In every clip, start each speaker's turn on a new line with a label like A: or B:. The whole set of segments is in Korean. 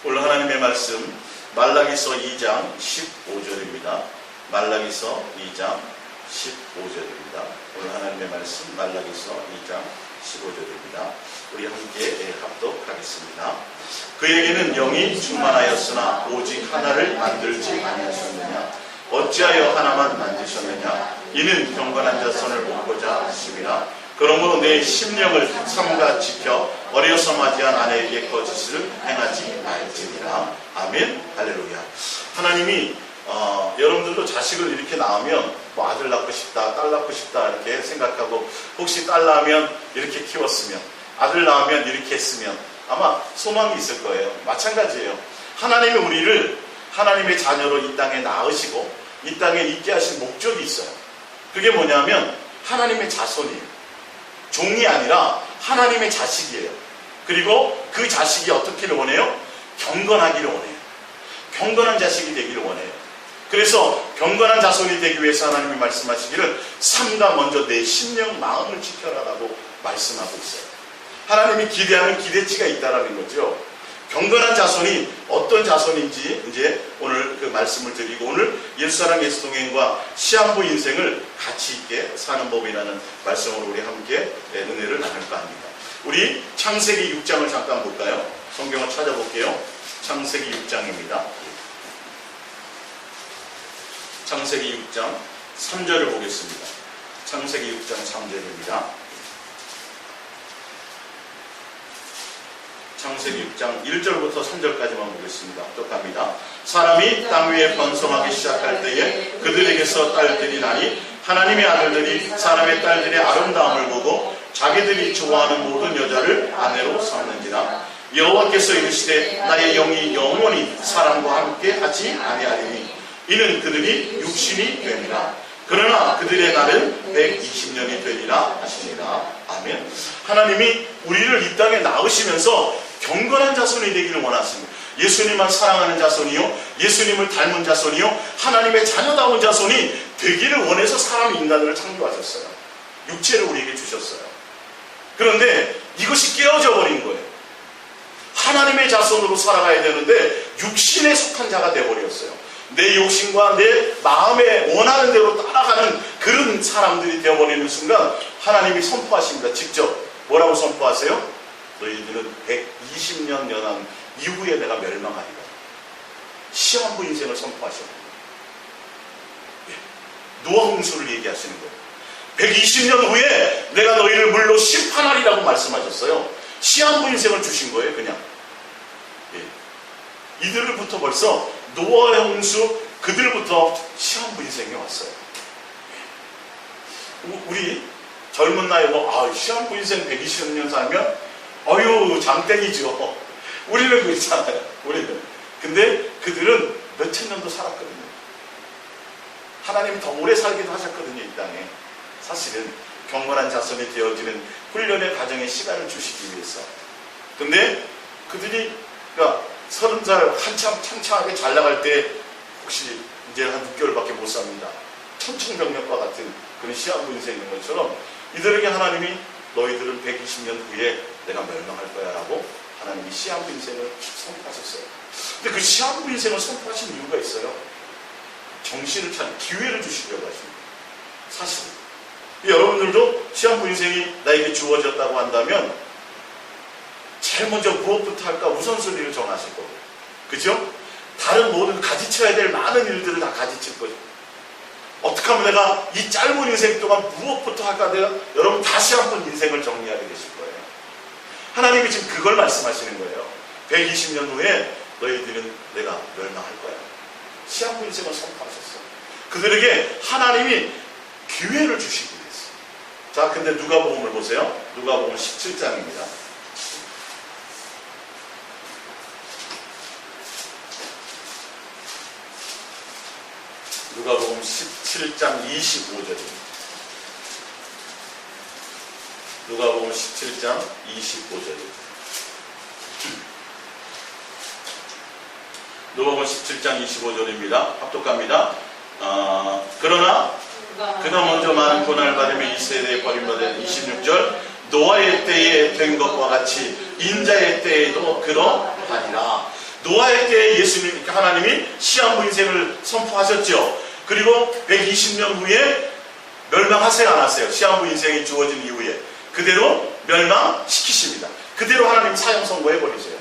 A: 오늘 하나님의 말씀 말라기서 2장 15절입니다. 말라기서 2장 15절입니다. 오늘 하나님의 말씀 말라기서 2장 15절입니다. 우리 함께 합독하겠습니다. 그에게는 영이 충만하였으나 오직 하나를 만들지 아니하셨느냐? 어찌하여 하나만 만드셨느냐? 이는 경건한 자손을 뽑고자 하심이라. 그러므로 내 심령을 삼가 지켜 어려서 맞이한 아내에게 거짓을 행하지 말지니라. 아멘. 할렐루야. 하나님이 여러분들도 자식을 이렇게 낳으면 뭐 아들 낳고 싶다, 딸 낳고 싶다 이렇게 생각하고, 혹시 딸 낳으면 이렇게 키웠으면, 아들 낳으면 이렇게 했으면 아마 소망이 있을 거예요. 마찬가지예요. 하나님이 우리를 하나님의 자녀로 이 땅에 낳으시고 이 땅에 있게 하신 목적이 있어요. 그게 뭐냐면 하나님의 자손이에요. 종이 아니라 하나님의 자식이에요. 그리고 그 자식이 어떻기를 원해요? 경건하기를 원해요. 경건한 자식이 되기를 원해요. 그래서 경건한 자손이 되기 위해서 하나님이 말씀하시기를 삼가 먼저 내 심령 마음을 지켜라라고 말씀하고 있어요. 하나님이 기대하는 기대치가 있다라는 거죠. 경건한 자손이 어떤 자손인지 이제 오늘 그 말씀을 드리고, 오늘 예수사랑 예수동행과 시한부 인생을 가치 있게 사는 법이라는 말씀으로 우리 함께 은혜를 나눌까 합니다. 우리 창세기 6장을 잠깐 볼까요? 성경을 찾아볼게요. 창세기 6장입니다. 창세기 6장 3절을 보겠습니다. 창세기 6장 3절입니다. 창세기 6장 1절부터 3절까지만 보겠습니다. 합독합니다. 사람이 땅 위에 번성하기 시작할 때에 그들에게서 딸들이 나니 하나님의 아들들이 사람의 딸들의 아름다움을 보고 자기들이 좋아하는 모든 여자를 아내로 삼는지라. 여호와께서 이르시되 나의 영이 영원히 사람과 함께 하지 아니하리니 이는 그들이 육신이 됨이라. 그러나 그들의 날은 120년이 되리라 하시니라. 아멘. 하나님이 우리를 이 땅에 낳으시면서 경건한 자손이 되기를 원하십니다. 예수님만 사랑하는 자손이요, 예수님을 닮은 자손이요, 하나님의 자녀다운 자손이 되기를 원해서 사람 인간을 창조하셨어요. 육체를 우리에게 주셨어요. 그런데 이것이 깨어져 버린 거예요. 하나님의 자손으로 살아가야 되는데 육신에 속한 자가 되어버렸어요. 내 욕심과 내 마음에 원하는 대로 따라가는 그런 사람들이 되어버리는 순간 하나님이 선포하십니다. 직접 뭐라고 선포하세요? 너희들은 120년 연한 이후에 내가 멸망하리라. 시한부 인생을 선포하셨습니다. 노아 홍수를 얘기하시는 거예요. 120년 후에 내가 너희를 물로 심판하리라고 말씀하셨어요. 시한부 인생을 주신 거예요. 그냥 이들부터 벌써 노아 홍수, 그들부터 시한부 인생이 왔어요. 우리 젊은 나이에 시한부 인생 120년 살면 어휴 장땡이죠. 우리는 그렇잖아요. 우리는. 근데 그들은 몇천 년도 살았거든요. 하나님이 더 오래 살기도 하셨거든요. 이 땅에. 사실은 경건한 자손이 되어지는 훈련의 과정에 시간을 주시기 위해서. 근데 그들이 30살 한참 창창하게 잘 나갈 때 혹시 이제 한 6개월밖에 못 삽니다. 천청병력과 같은 그런 시한부 인생인 것처럼 이들에게 하나님이 너희들은 120년 후에 내가 멸망할 거야 라고 하나님이 시한부 인생을 선포하셨어요. 근데 그 시한부 인생을 선포하신 이유가 있어요. 정신을 차린 기회를 주시려고 하십니다. 사실 여러분들도 시한부 인생이 나에게 주어졌다고 한다면 제일 먼저 무엇부터 할까 우선순위를 정하실 거고, 그죠? 다른 모든 가지쳐야 될 많은 일들을 다 가지칠 거죠. 어떻게 하면 내가 이 짧은 인생 동안 무엇부터 할까? 내가 여러분 다시 한번 인생을 정리하게 되실 거예요. 하나님이 지금 그걸 말씀하시는 거예요. 120년 후에 너희들은 내가 멸망할 거야. 시한부 인생을 선포하셨어. 그들에게 하나님이 기회를 주시기 위해서. 자, 근데 누가복음을 보세요. 누가복음 17장입니다. 누가복음 17장 25절입니다. 누가복음 17장 25절입니다. 누가복음 17장 25절입니다. 합독합니다. 그러나 그가 먼저 많은 고난을 받으며 이 세대에 버림받은 26절 노아의 때에 된 것과 같이 인자의 때에도 그러하리라. 노아의 때에 예수님, 하나님이 시한부 인생을 선포하셨죠. 그리고 120년 후에 멸망하세요, 안 하세요? 시한부 인생이 주어진 이후에 그대로 멸망시키십니다. 그대로 하나님 사형 선고해버리세요.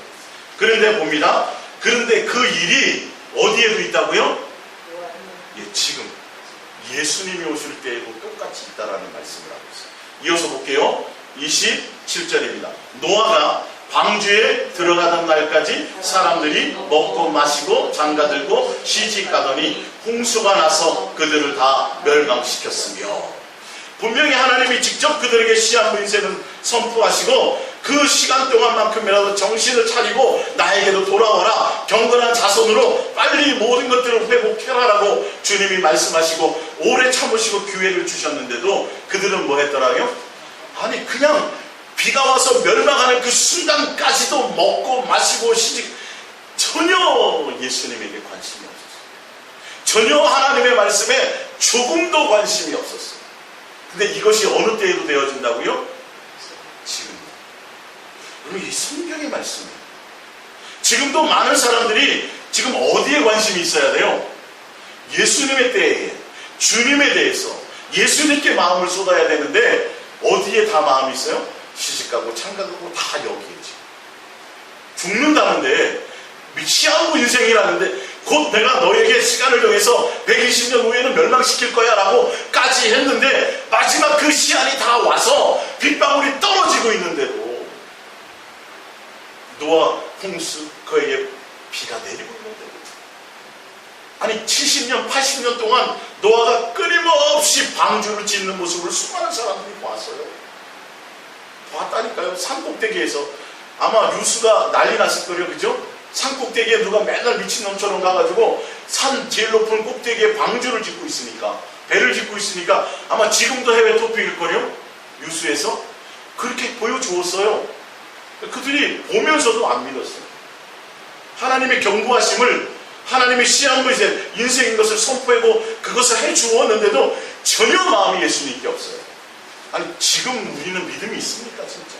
A: 그런데 봅니다. 그런데 그 일이 어디에도 있다고요? 예, 지금 예수님이 오실 때에도 똑같이 있다라는 말씀을 하고 있어요. 이어서 볼게요. 27절입니다. 노아가 방주에 들어가던 날까지 사람들이 먹고 마시고 장가들고 시집가더니 홍수가 나서 그들을 다 멸망시켰으며, 분명히 하나님이 직접 그들에게 시한부 인생을 선포하시고 그 시간 동안만큼이라도 정신을 차리고 나에게도 돌아와라, 경건한 자손으로 빨리 모든 것들을 회복해라라고 주님이 말씀하시고 오래 참으시고 기회를 주셨는데도 그들은 뭐 했더라고요? 아니 그냥 비가 와서 멸망하는 그 순간까지도 먹고 마시고 시집, 전혀 예수님에게 관심이 없었어요. 전혀 하나님의 말씀에 조금도 관심이 없었어요. 근데 이것이 어느 때에도 되어진다고요? 지금. 그럼 이 성경의 말씀이에요. 지금도 많은 사람들이 지금 어디에 관심이 있어야 돼요? 예수님의 때에, 주님에 대해서 예수님께 마음을 쏟아야 되는데 어디에 다 마음이 있어요? 시집가고 창가가고 다 여기에 지금. 죽는다는데, 시한부 인생이라는데 곧 내가 너에게 시간을 정해서 120년 후에는 멸망시킬 거야 라고 까지 했는데 마지막 그 시한이 다 와서 빗방울이 떨어지고 있는데도 노아 홍수 그에게 비가 내리고 있는데도, 아니 70년 80년 동안 노아가 끊임없이 방주를 짓는 모습을 수많은 사람들이 봤어요. 봤다니까요. 산꼭대기에서 아마 뉴스가 난리 났을 거예요. 그죠? 산꼭대기에 누가 맨날 미친놈처럼 가가지고 산 제일 높은 꼭대기에 방주를 짓고 있으니까, 배를 짓고 있으니까 아마 지금도 해외 토픽일 거요. 뉴스에서 그렇게 보여주었어요. 그들이 보면서도 안 믿었어요. 하나님의 경고하심을, 하나님의 시한부 인생인 것을 선포하고 그것을 해주었는데도 전혀 마음이 예수님께 없어요. 아니 지금 우리는 믿음이 있습니까 진짜?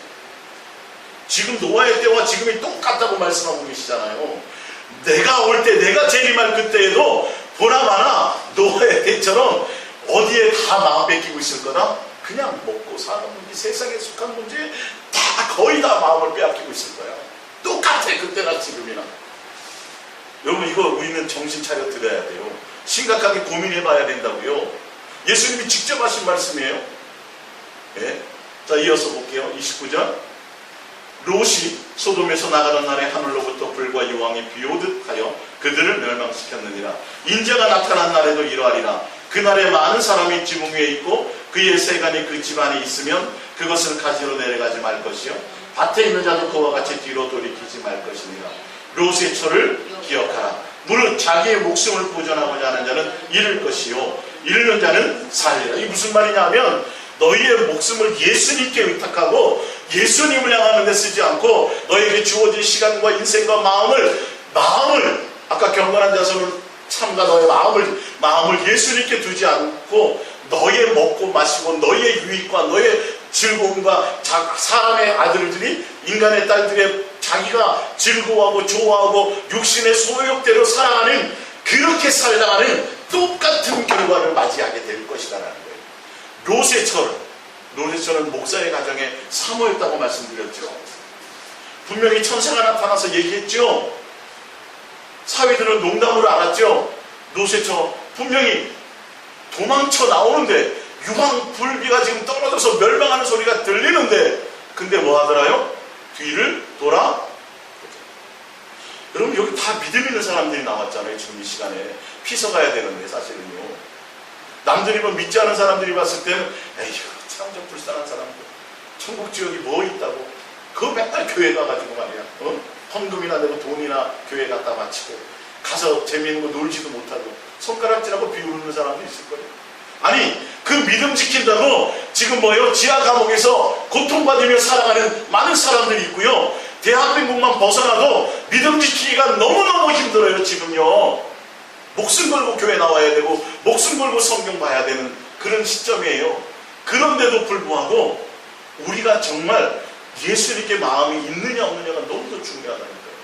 A: 지금 노아의 때와 지금이 똑같다고 말씀하고 계시잖아요. 내가 올 때, 내가 재림할 그때에도 보나마나 노아의 때처럼 어디에 다 마음 뺏기고 있을 거다? 그냥 먹고 사는 문제, 세상에 속한 문제에 다 거의 다 마음을 빼앗기고 있을 거야. 똑같아 그때나 지금이나. 여러분 이거 우리는 정신 차려 드려야 돼요. 심각하게 고민해 봐야 된다고요. 예수님이 직접 하신 말씀이에요. 예? 자 이어서 볼게요. 29절. 롯이 소돔에서 나가던 날에 하늘로부터 불과 여왕이 비오듯 하여 그들을 멸망시켰느니라. 인자가 나타난 날에도 이러하리라. 그날에 많은 사람이 지붕 위에 있고 그의 세간이 그 집안에 있으면 그것을 가지러 내려가지 말 것이요 밭에 있는 자도 그와 같이 뒤로 돌이키지 말 것이니라. 롯의 초를 기억하라. 무릇 자기의 목숨을 보존하고자 하는 자는 잃을 것이요 잃는 자는 살리라. 이게 무슨 말이냐 하면 너희의 목숨을 예수님께 의탁하고 예수님을 향하는 데 쓰지 않고 너에게 주어진 시간과 인생과 마음을 아까 경건한 자손을 참가 너의 마음을 예수님께 두지 않고 너의 먹고 마시고 너의 유익과 너의 즐거움과 사람의 아들들이 인간의 딸들의 자기가 즐거워하고 좋아하고 육신의 소욕대로 살아가는 그렇게 살아가는 똑같은 결과를 맞이하게 될 것이다라는 거예요. 롯의 철은 목사의 가정에 사모였다고 말씀드렸죠. 분명히 천사가 나타나서 얘기했죠. 사위들은 농담으로 알았죠. 롯의 철 분명히 도망쳐 나오는데 유황불비가 지금 떨어져서 멸망하는 소리가 들리는데 근데 뭐 하더라요? 뒤를 돌아. 여러분 여기 다 믿음 있는 사람들이 나왔잖아요. 지금 이 시간에 피서 가야 되는데 사실은요. 남들이 뭐 믿지 않은 사람들이 봤을 때는 에휴 참 좀 불쌍한 사람들, 천국 지역이 뭐 있다고 그거 맨날 교회 가가지고 말이야 헌금이나 내고 돈이나 교회 갖다 바치고 가서 재미있는 거 놀지도 못하고 손가락질하고 비웃는 사람도 있을 거예요. 아니 그 믿음 지킨다고 지금 뭐예요? 지하 감옥에서 고통받으며 살아가는 많은 사람들이 있고요. 대한민국만 벗어나도 믿음 지키기가 너무너무 힘들어요. 지금요 목숨 걸고 교회 나와야 되고 목숨 걸고 성경 봐야 되는 그런 시점이에요. 그런데도 불구하고 우리가 정말 예수님께 마음이 있느냐 없느냐가 너무도 중요하다는 거예요.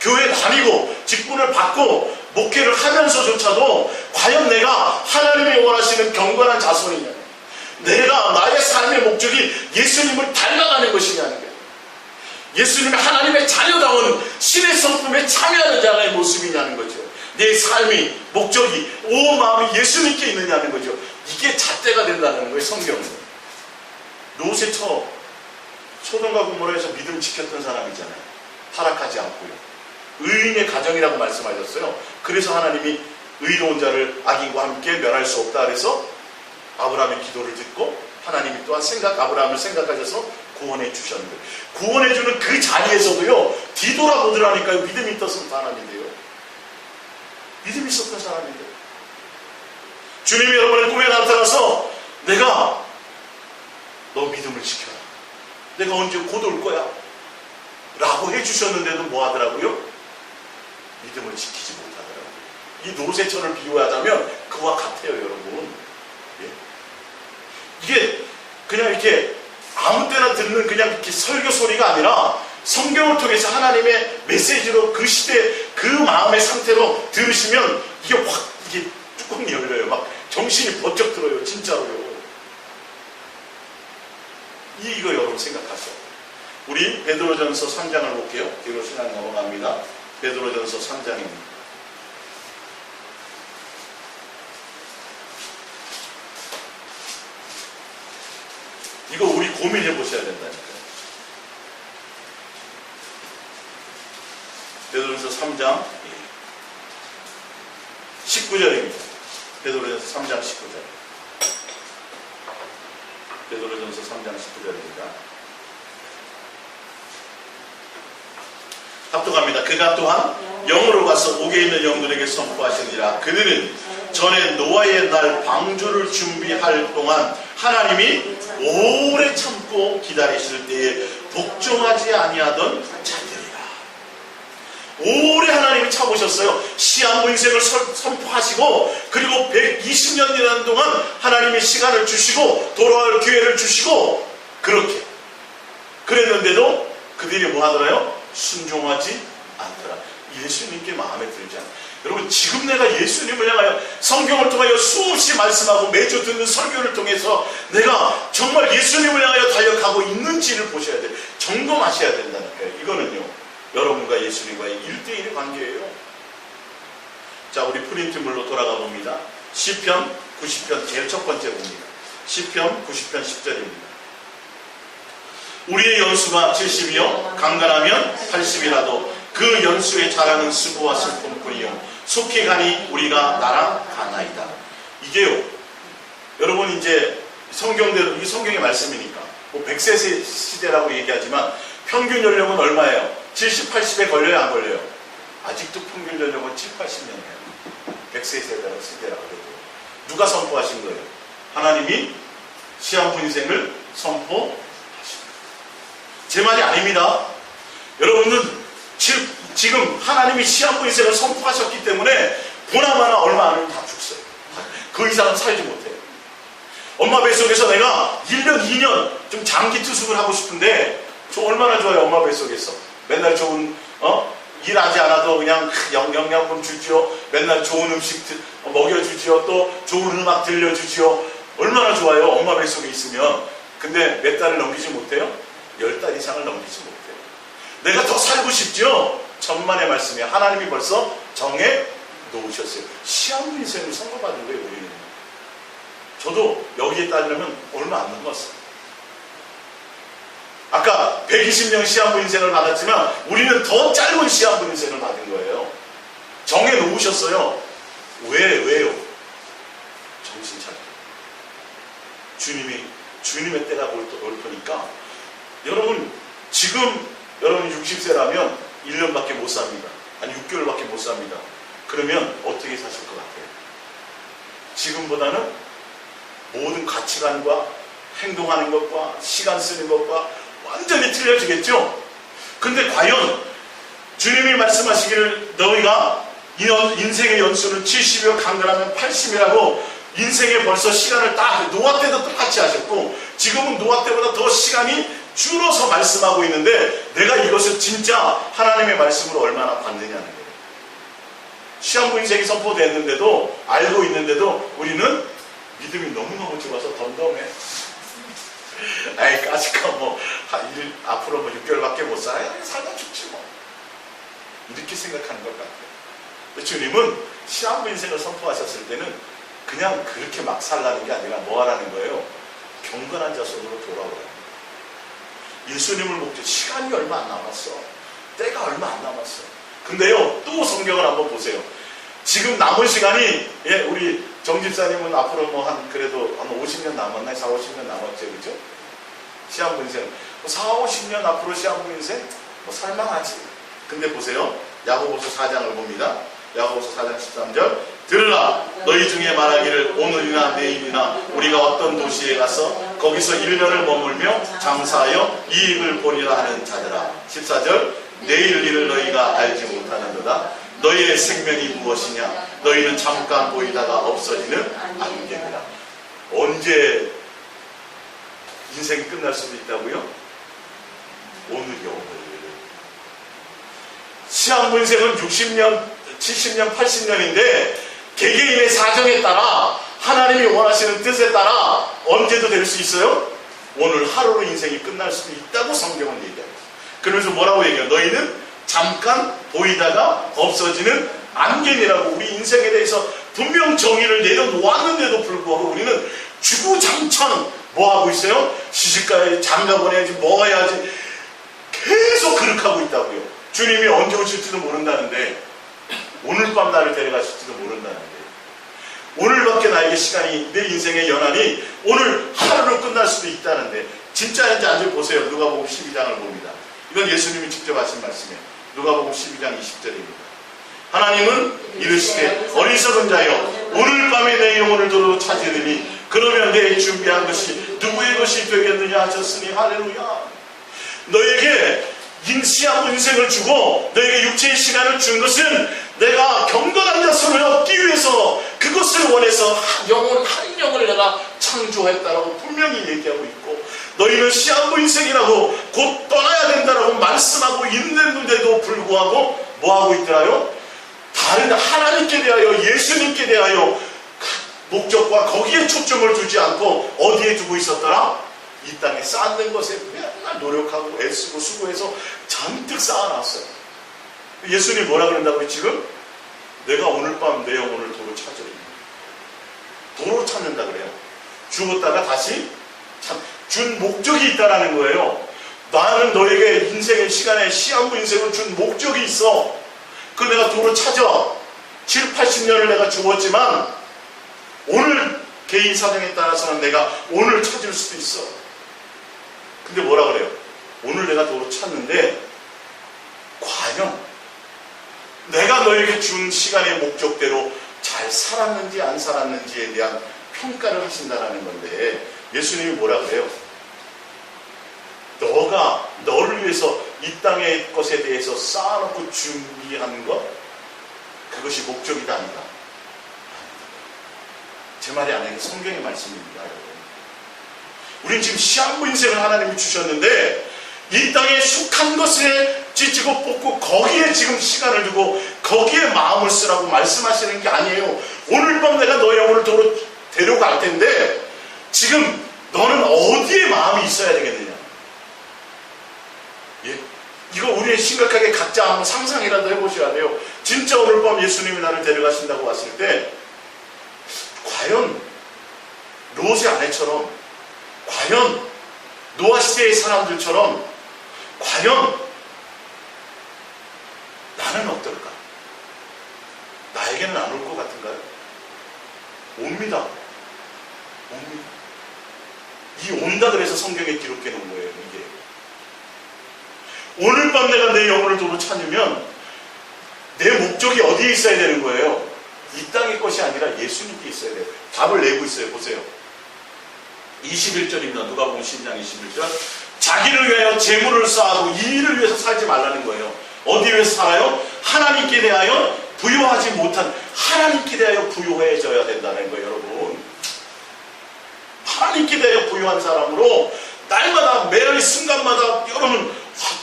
A: 교회 다니고 직분을 받고 목회를 하면서조차도 과연 내가 하나님이 원하시는 경건한 자손이냐, 내가 나의 삶의 목적이 예수님을 닮아가는 것이냐는 거예요. 예수님의 하나님의 자녀다운 신의 성품에 참여하는 자의 모습이냐는 거죠. 내 삶이 목적이 온 마음이 예수님께 있느냐는 거죠. 이게 잣대가 된다는 거예요. 성경은. 노세처 소돔과 고모라에서 믿음 지켰던 사람이잖아요. 타락하지 않고요. 의인의 가정이라고 말씀하셨어요. 그래서 하나님이 의로운 자를 악인과 함께 멸할 수 없다 그래서 아브라함의 기도를 듣고 하나님이 또한 아브라함을 생각하셔서 구원해 주셨는데, 구원해 주는 그 자리에서도요 뒤돌아보더라니까요. 믿음이 있었던 사람인데요. 믿음이 있었던 사람인데요. 주님이 여러분의 꿈에 나타나서 내가 너 믿음을 지켜라, 내가 언제 곧 올 거야 라고 해주셨는데도 뭐 하더라고요? 믿음을 지키지 못하더라고요. 이 노새처를 비유하자면 그와 같아요, 여러분. 예? 이게 그냥 이렇게 아무 때나 듣는 그냥 이렇게 설교 소리가 아니라 성경을 통해서 하나님의 메시지로 그 시대 그 마음의 상태로 들으시면 이게 확 이게 뚜껑이 열려요. 막 정신이 번쩍 들어요. 진짜로요. 이거 여러분 생각하세요. 우리 베드로전서 3장을 볼게요. 뒤로 시간 넘어갑니다. 베드로전서 3장입니다. 이거 우리 고민해 보셔야 된다니까요. 베드로전서 3장 19절입니다. 베드로전서 3장 19절. 베드로전서 3장 19절입니다. 합독합니다. 그가 또한 영으로 가서 옥에 있는 영들에게 선포하시니라. 그들은 전에 노아의 날 방주를 준비할 동안 하나님이 오래 참고 기다리실 때에 복종하지 아니하던 자들이라. 오래 하나님이 참으셨어요. 시한부 인생을 선포하시고 그리고 120년이라는 동안 하나님이 시간을 주시고 돌아올 기회를 주시고 그렇게 그랬는데도 그들이 뭐 하더라요? 순종하지 않더라. 예수님께 마음에 들지 않아. 여러분, 지금 내가 예수님을 향하여 성경을 통하여 수없이 말씀하고 매주 듣는 설교를 통해서 내가 정말 예수님을 향하여 달려가고 있는지를 보셔야 돼요. 점검하셔야 된다니까요. 이거는요, 여러분과 예수님과의 1대1의 관계예요. 자, 우리 프린트물로 돌아가 봅니다. 시편 90편 제일 첫 번째 봅니다. 시편 90편 10절입니다. 우리의 연수가 70이요 강간하면 80이라도 그 연수에 자라는 수고와 슬픔뿐이요 속히 가니 우리가 나랑 가나이다. 이게요, 여러분 이제 성경대로 이 성경의 말씀이니까 뭐 100세 시대라고 얘기하지만 평균 연령은 얼마예요? 70, 80에 걸려요, 안 걸려요? 아직도 평균 연령은 7, 80년이에요. 100세 시대라고 해도. 누가 선포하신 거예요? 하나님이 시한부 인생을 선포하십니다. 제 말이 아닙니다. 여러분은 지금 하나님이 시한부 인생을 선포하셨기 때문에 보나마나 얼마 안 하면 다 죽어요. 그 이상은 살지 못해요. 엄마 뱃속에서 내가 1년, 2년 좀 장기 투숙을 하고 싶은데 저 얼마나 좋아요. 엄마 뱃속에서 맨날 좋은 일하지 않아도 그냥 영양분 주지요. 맨날 좋은 음식 먹여주지요. 또 좋은 음악 들려주지요. 얼마나 좋아요. 엄마 뱃속에 있으면. 근데 몇 달을 넘기지 못해요? 10달 이상을 넘기지 못해요. 내가 더 살고 싶죠? 천만의 말씀이에요. 하나님이 벌써 정해 놓으셨어요. 시한부 인생을 선고받은 거예요, 우리는. 저도 여기에 따르면 얼마 안 남았어요. 아까 120년 시한부 인생을 받았지만 우리는 더 짧은 시한부 인생을 받은 거예요. 정해 놓으셨어요. 왜요? 정신 차려. 주님의 때가 올 테니까. 여러분, 지금 여러분이 60세라면 1년밖에 못 삽니다. 아니 6개월밖에 못 삽니다. 그러면 어떻게 사실 것 같아요? 지금보다는 모든 가치관과 행동하는 것과 시간 쓰는 것과 완전히 틀려지겠죠? 근데 과연 주님이 말씀하시기를 너희가 인생의 연수는 70이요 강건하면 80이라고 인생에 벌써 시간을 딱 노아 때도 똑같이 하셨고 지금은 노아 때보다 더 시간이 줄어서 말씀하고 있는데 내가 이것을 진짜 하나님의 말씀으로 얼마나 받느냐는 거예요. 시한부 인생이 선포됐는데도, 알고 있는데도 우리는 믿음이 너무너무 좋아서 덤덤해. 아이, 까짓까 뭐 앞으로 뭐 6개월밖에 못 살아요. 살다 죽지 뭐. 이렇게 생각하는 것 같아요. 주님은 시한부 인생을 선포하셨을 때는 그냥 그렇게 막 살라는 게 아니라 뭐 하라는 거예요? 경건한 자손으로 돌아오라는 거예요. 예수님을 목적, 시간이 얼마 안 남았어. 때가 얼마 안 남았어. 근데요, 또 성경을 한번 보세요. 지금 남은 시간이, 예, 우리 정 집사님은 앞으로 뭐 그래도 한 50년 남았나요? 4, 50년 남았죠, 그죠? 시한부 인생. 4, 50년 앞으로 시한부 인생? 뭐 살만하지. 근데 보세요. 야고보서 4장을 봅니다. 야고보서 4장 13절. 들으라, 너희 중에 말하기를 오늘이나 내일이나 우리가 어떤 도시에 가서 거기서 1년을 머물며 장사하여 이익을 보리라 하는 자들아. 14절. 내일 일을 너희가 알지 못하는도다. 너희의 생명이 무엇이냐? 너희는 잠깐 보이다가 없어지는 안개니라. 언제 인생이 끝날 수도 있다고요? 오늘이요, 오늘. 시한부 인생은 60년, 70년, 80년인데 개개인의 사정에 따라, 하나님이 원하시는 뜻에 따라 언제도 될 수 있어요? 오늘 하루로 인생이 끝날 수도 있다고 성경은 얘기합니다. 그러면서 뭐라고 얘기해요? 너희는 잠깐 보이다가 없어지는 안개니라고. 우리 인생에 대해서 분명 정의를 내려놓았는데도 불구하고 우리는 주구장창 뭐 하고 있어요? 시집가야지, 장가 보내야지, 뭐 해야지, 계속 그렇게 있다고요. 주님이 언제 오실지도 모른다는데, 오늘 밤 나를 데려가실지도 모른다는데, 오늘밖에 나에게 시간이, 내 인생의 연한이 오늘 하루로 끝날 수도 있다는데, 진짜인지 아닌지 보세요. 누가복음 12장을 봅니다. 이건 예수님이 직접 하신 말씀이에요. 누가복음 12장 20절입니다. 하나님은 이르시되 어리석은 자여, 오늘 밤에 내 영혼을 도로 찾으리니 그러면 내 준비한 것이 누구의 것이 되겠느냐 하셨으니 할렐루야. 너에게 시한부 인생을 주고 너에게 육체의 시간을 준 것은 내가 경건한 자손을 얻기 위해서, 그것을 원해서 한 영혼을 내가 창조했다라고 분명히 얘기하고 있고, 너희는 시한부 인생이라고 곧 떠나야 된다라고 말씀하고 있는데도 불구하고 뭐하고 있더라요? 다른 하나님께 대하여, 예수님께 대하여 목적과 거기에 초점을 두지 않고 어디에 두고 있었더라? 이 땅에 쌓는 것에 맨날 노력하고 애쓰고 수고해서 잔뜩 쌓아놨어요. 예수님 뭐라 그런다고요? 지금 내가 오늘 밤 내 영혼을 도로 찾으리. 도로 찾는다 그래요. 죽었다가 다시 준 목적이 있다라는 거예요. 나는 너에게 인생의 시간에 시한부 인생을 준 목적이 있어. 그 내가 도로 찾아. 7, 80년을 내가 죽었지만 오늘 개인 사정에 따라서는 내가 오늘 찾을 수도 있어. 근데 뭐라 그래요? 오늘 내가 도로 찾는데 과연 내가 너에게 준 시간의 목적대로 잘 살았는지 안 살았는지에 대한 평가를 하신다는 건데, 예수님이 뭐라 그래요? 너가 너를 위해서 이 땅의 것에 대해서 쌓아놓고 준비하는 것, 그것이 목적이다 아니다. 제 말이 아니라 성경의 말씀입니다, 여러분. 우린 지금 시한부 인생을 하나님이 주셨는데 이 땅에 속한 것에 찢고 뽑고 거기에 지금 시간을 두고 거기에 마음을 쓰라고 말씀하시는 게 아니에요. 오늘 밤 내가 너의 영혼을 도로 데려갈 텐데 지금 너는 어디에 마음이 있어야 되겠느냐? 예? 이거 우리 심각하게 각자 한번 상상이라도 해보셔야 돼요. 진짜 오늘 밤 예수님이 나를 데려가신다고 왔을 때 과연 롯의 아내처럼, 과연 노아 시대의 사람들처럼 과연 나는 어떨까? 나에게는 안 올 것 같은가요? 옵니다. 옵니다. 이 온다 그래서 성경에 기록해 놓은 거예요. 이게 오늘 밤 내가 내 영혼을 도로 찾으면 내 목적이 어디에 있어야 되는 거예요? 이 땅의 것이 아니라 예수님께 있어야 돼요. 답을 내고 있어요. 보세요. 21절입니다. 누가복음 12장 21절. 자기를 위하여 재물을 쌓아도 이 일을 위해서 살지 말라는 거예요. 어디 위해서 살아요? 하나님께 대하여 부요하지 못한, 하나님께 대하여 부요해져야 된다는 거예요. 여러분, 하나님께 대하여 부요한 사람으로 날마다 매일 순간마다 여러분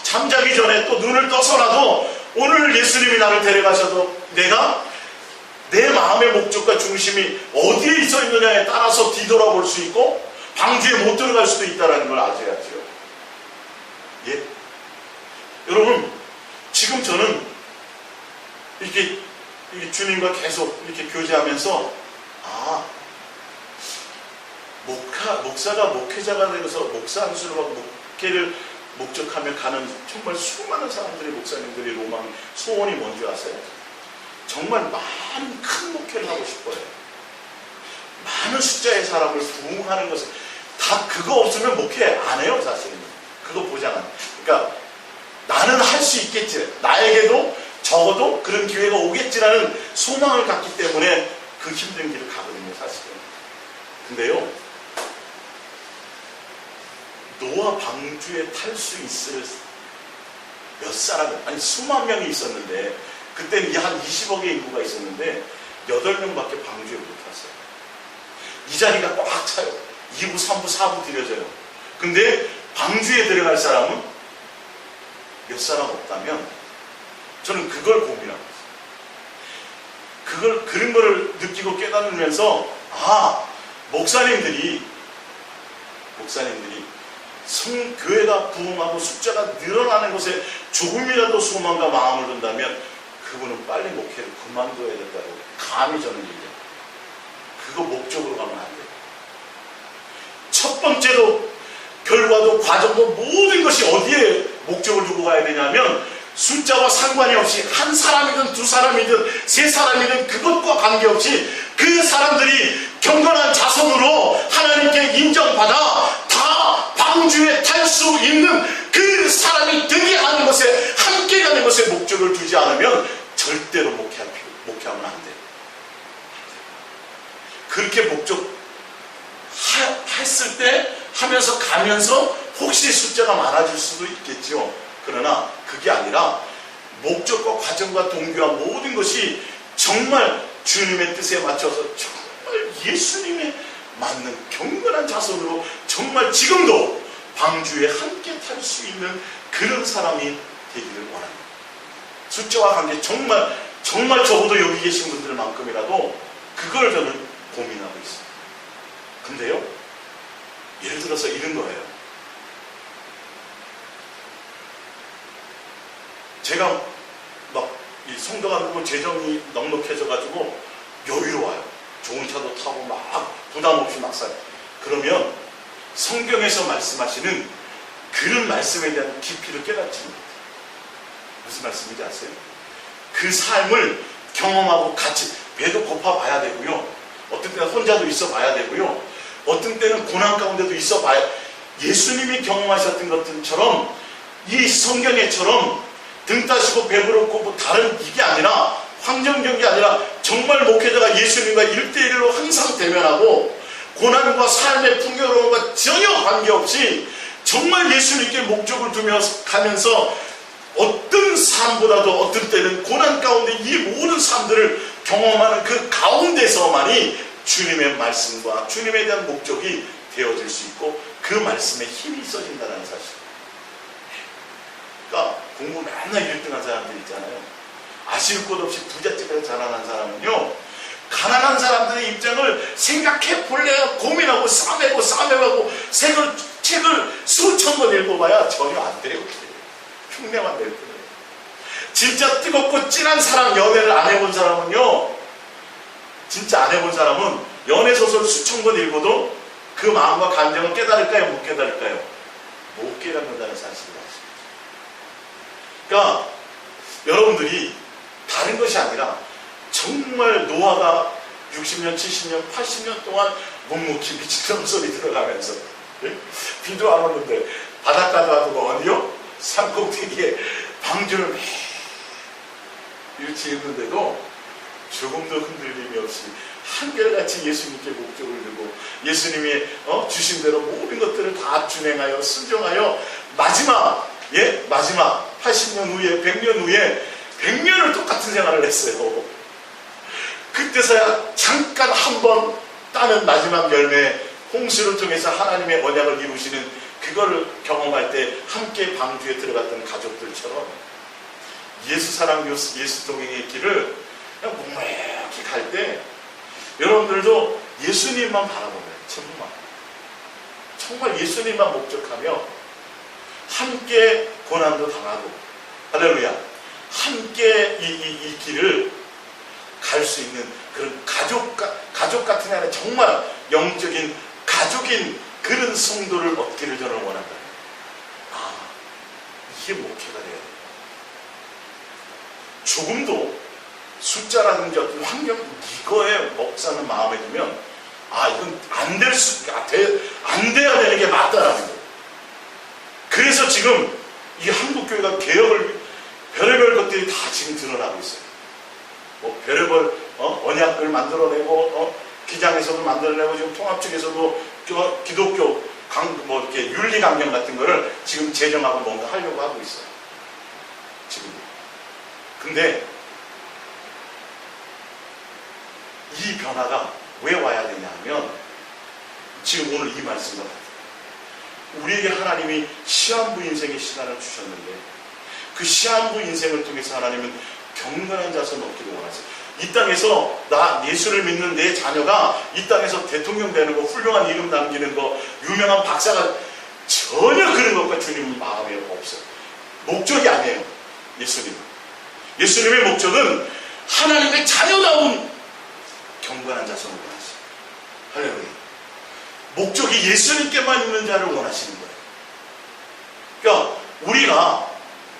A: 잠자기 전에 또 눈을 떠서라도 오늘 예수님이 나를 데려가셔도 내가 내 마음의 목적과 중심이 어디에 있어 있느냐에 따라서 뒤돌아볼 수 있고 방주에 못 들어갈 수도 있다는 걸 아셔야죠. 예? 여러분, 지금 저는 이렇게 주님과 계속 이렇게 교제하면서 목사가 목회자가 되어서 목사 안수를 하고 목회를 목적하며 가는 정말 수많은 사람들이 목사님들이 로망 소원이 뭔지 아세요? 정말 많은 큰 목회를 하고 싶어요. 많은 숫자의 사람을 부흥하는 것은 다 그거 없으면 목회 안 해요. 사실은 그거 보장은. 그러니까 나는 할 수 있겠지, 나에게도 적어도 그런 기회가 오겠지라는 소망을 갖기 때문에 그 힘든 길을 가거든요. 사실은. 근데요, 노아 방주에 탈 수 있을 몇 사람, 아니 수만 명이 있었는데, 그때는 한 20억의 인구가 있었는데 8명밖에 방주에 못 탔어요. 이 자리가 꽉 차요. 2부, 3부, 4부 들여져요. 근데 방주에 들어갈 사람은 몇 사람 없다면 저는 그걸 고민하고 있어요. 그런 거를 느끼고 깨달으면서 목사님들이 교회가 부흥하고 숫자가 늘어나는 것에 조금이라도 소망과 마음을 둔다면 그분은 빨리 목회를 그만둬야 된다고 감히 저는 얘기해요. 그거 목적으로 가면 안 돼요. 첫 번째로 결과도 과정도 모든 것이 어디에 목적을 두고 가야 되냐면 숫자와 상관이 없이 한 사람이든 두 사람이든 세 사람이든 그것과 관계없이 그 사람들이 경건한 자손으로 하나님께 인정받아 다 방주에 탈 수 있는 그 사람이 되게 하는 것에 함께 가는 것에 목적을 두지 않으면 절대로 목회하면 안 돼요. 그렇게 목적했을 때 하면서 가면서 혹시 숫자가 많아질 수도 있겠죠. 그러나 그게 아니라 목적과 과정과 동기와 모든 것이 정말 주님의 뜻에 맞춰서 정말 예수님에 맞는 경건한 자손으로 정말 지금도 방주에 함께 탈 수 있는 그런 사람이 되기를 원합니다. 숫자와 관계 정말 적어도 여기 계신 분들만큼이라도 그걸 저는 고민하고 있습니다. 근데요, 예를 들어서 이런 거예요. 제가 이 성도가 되고 재정이 넉넉해져가지고 여유로워요. 좋은 차도 타고 막 부담 없이 막 살아요. 그러면 성경에서 말씀하시는 그런 말씀에 대한 깊이를 깨닫지 못해요. 무슨 말씀인지 아세요? 그 삶을 경험하고 같이 배도 고파 봐야 되고요. 어떤 때는 혼자도 있어 봐야 되고요. 어떤 때는 고난 가운데도 있어 봐야, 예수님이 경험하셨던 것들처럼 이 성경에처럼 등 따시고 배부르고 뭐 다른 이게 아니라 환경적인 게 아니라 정말 목회자가 예수님과 1대1로 항상 대면하고 고난과 삶의 풍요로움과 전혀 관계없이 정말 예수님께 목적을 두며 가면서 어떤 삶보다도 어떤 때는 고난 가운데 이 모든 삶들을 경험하는 그 가운데서만이 주님의 말씀과 주님에 대한 목적이 되어질 수 있고 그 말씀에 힘이 있어진다는 사실. 그러니까 공부 맨날 1등한 사람들 있잖아요. 아쉬울 것 없이 부잣집에서 자라난 사람은요, 가난한 사람들의 입장을 생각해 볼래야 고민하고 싸매고 책을 수천 권 읽어봐야 전혀 안 돼요. 흉내만 낼 뿐이에요. 진짜 뜨겁고 찐한 사랑, 연애를 안 해본 사람은요, 진짜 안 해본 사람은 연애소설 수천 권 읽어도 그 마음과 감정을 깨달을까요? 못 깨달을까요? 못 깨닫는다는 사실을 아십니다. 그러니까 여러분들이 다른 것이 아니라 정말 노아가 60년, 70년, 80년 동안 묵묵히 미친놈 소리 들어가면서 비도 안 오는데 바닷가도 안 오고 어디요? 산꼭대기에 방주를 이렇게 있는데도 조금도 흔들림이 없이 한결같이 예수님께 목적을 두고 예수님이 주신 대로 모든 것들을 다 준행하여 순종하여 마지막 80년 후에 100년 후에 100년을 똑같은 생활을 했어요. 그때서야 잠깐 한번 따는 마지막 열매, 홍수를 통해서 하나님의 언약을 이루시는 그걸 경험할 때 함께 방주에 들어갔던 가족들처럼 예수 사랑, 예수 동행의 길을 그냥 묵묵히 갈 때 여러분들도 예수님만 바라보면 정말 예수님만 목적하며 함께 고난도 당하고 할렐루야 함께 이 길을 갈 수 있는 그런 가족 같은 게 아니라 정말 영적인 가족인 그런 성도를 얻기를 저는 원한다. 이게 목회가 돼야 돼요. 조금도 숫자라든지 어떤 환경 이거에 목사는 마음에 두면 이건 안 돼야 되는 게 맞다라는 거예요. 그래서 지금 이 한국교회가 개혁을 별의별 것들이 다 지금 드러나고 있어요. 별의별 언약을 만들어내고 기장에서도 만들어내고 지금 통합 측에서도 기독교 이렇게 윤리 강령 같은 거를 지금 제정하고 뭔가 하려고 하고 있어요. 지금. 근데 이 변화가 왜 와야 되냐 하면 지금 오늘 이 말씀과 같아요. 우리에게 하나님이 시한부 인생의 시간을 주셨는데 그 시한부 인생을 통해서 하나님은 경건한 자손을 얻기를 원하세요. 이 땅에서 예수를 믿는 내 자녀가 이 땅에서 대통령 되는 거, 훌륭한 이름 남기는 거, 유명한 박사가 전혀 그런 것과 주님 마음에 없어요. 목적이 아니에요. 예수님의 목적은 하나님의 자녀다운 경건한 자손을 원하세요. 할렐루야. 목적이 예수님께만 있는 자를 원하시는 거예요. 그러니까 우리가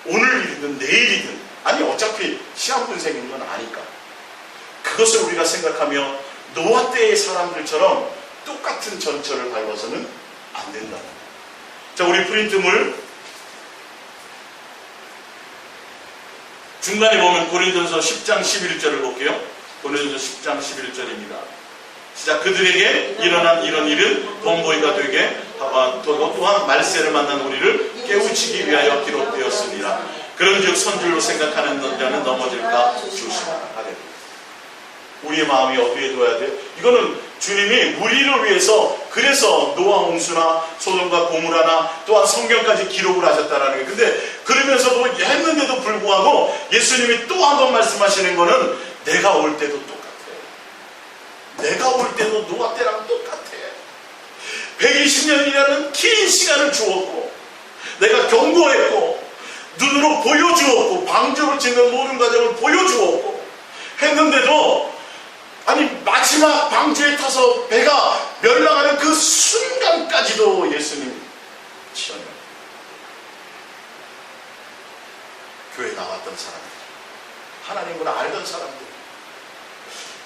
A: 오늘 일이든 내일이든 어차피 시한부 인생인 건 아니까 그것을 우리가 생각하며 노아 때의 사람들처럼 똑같은 전철을 밟아서는 안 된다는 거예요. 자, 우리 프린트물 중간에 보면 고린도전서 10장 11절을 볼게요. 고린도전서 10장 11절입니다. 시작. 그들에게 일어난 이런 일은 본보기가 되게 또한 말세를 만난 우리를 깨우치기 위하여 기록되었습니다. 그런즉 선줄로 생각하는 자는 넘어질까 조심하라. 할렐루야. 우리의 마음이 어디에 둬야 돼요? 이거는 주님이 우리를 위해서 그래서 노아 홍수나 소돔과 고모라나 또한 성경까지 기록을 하셨다는 거예요. 근데 그러면서도 했는데도 불구하고 예수님이 또 한 번 말씀하시는 거는 내가 올 때도 똑같아. 내가 올 때도 노아 때랑 똑같아. 120년이라는 긴 시간을 주었고 내가 경고했고 눈으로 보여주었고 방주를 짓는 모든 과정을 보여주었고 했는데도 마지막 방주에 타서 배가 멸망하는 그 순간까지도 예수님 지원해요. 교회에 나왔던 사람들, 하나님을 알던 사람들,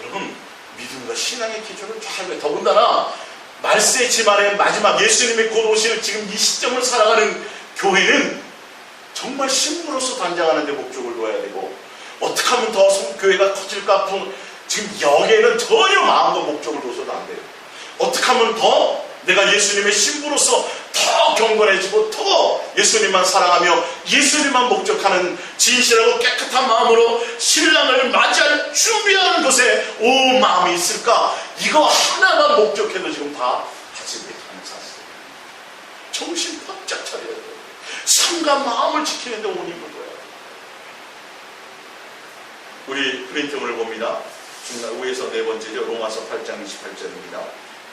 A: 여러분 믿음과 신앙의 기준을 잘 더군다나 말세 지만의 마지막 예수님의 곧 오실 지금 이 시점을 살아가는 교회는 정말 신부로서 단장하는 데 목적을 둬야 되고 어떻게 하면 더 교회가 커질까 지금 여기에는 전혀 마음과 목적을 둬서도 안 돼요. 어떻게 하면 더 내가 예수님의 신부로서 더 경건해지고 더 예수님만 사랑하며 예수님만 목적하는 진실하고 깨끗한 마음으로 신랑을 맞이할 준비하는 것에 온 마음이 있을까? 이거 하나만 목적해도 지금 다 하지 못하는 사실. 정신 바짝 차려야 돼요. 삶과 마음을 지키는데 온 힘을 둬야 돼요. 우리 프린트물을 봅니다. 중간 위에서 네 번째죠. 로마서 8장 28절입니다.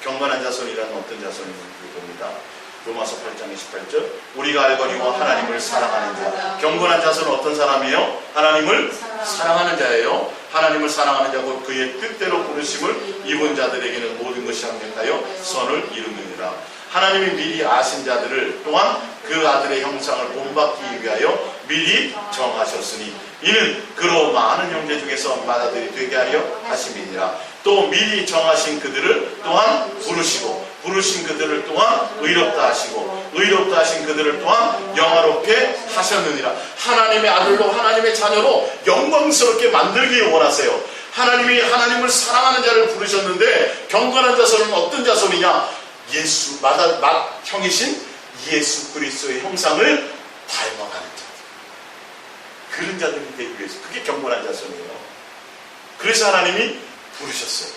A: 경건한 자손이란 어떤 자손인지 봅니다. 로마서 8장 28절. 우리가 알거니와 하나님을 사랑하는 자. 경건한 자손은 어떤 사람이에요? 하나님을 사랑하는 자예요. 하나님을 사랑하는 자고 그의 뜻대로 부르심을 입은 자들에게는 모든 것이 합력하여 선을 이루느니라. 하나님이 미리 아신 자들을 또한 그 아들의 형상을 본받기 위하여 미리 정하셨으니 이는 그로 많은 형제 중에서 맏아들이 되게 하려 하심이니라. 또 미리 정하신 그들을 또한 부르시고 부르신 그들을 또한 의롭다 하시고 의롭다 하신 그들을 또한 영화롭게 하셨느니라. 하나님의 아들로 하나님의 자녀로 영광스럽게 만들기 원하세요. 하나님이 하나님을 사랑하는 자를 부르셨는데 경건한 자손은 어떤 자손이냐? 예수 형이신 예수 그리스도의 형상을 닮아가는 자. 그런 자들이 되기 위해서 그게 경건한 자손이에요. 그래서 하나님이 부르셨어요.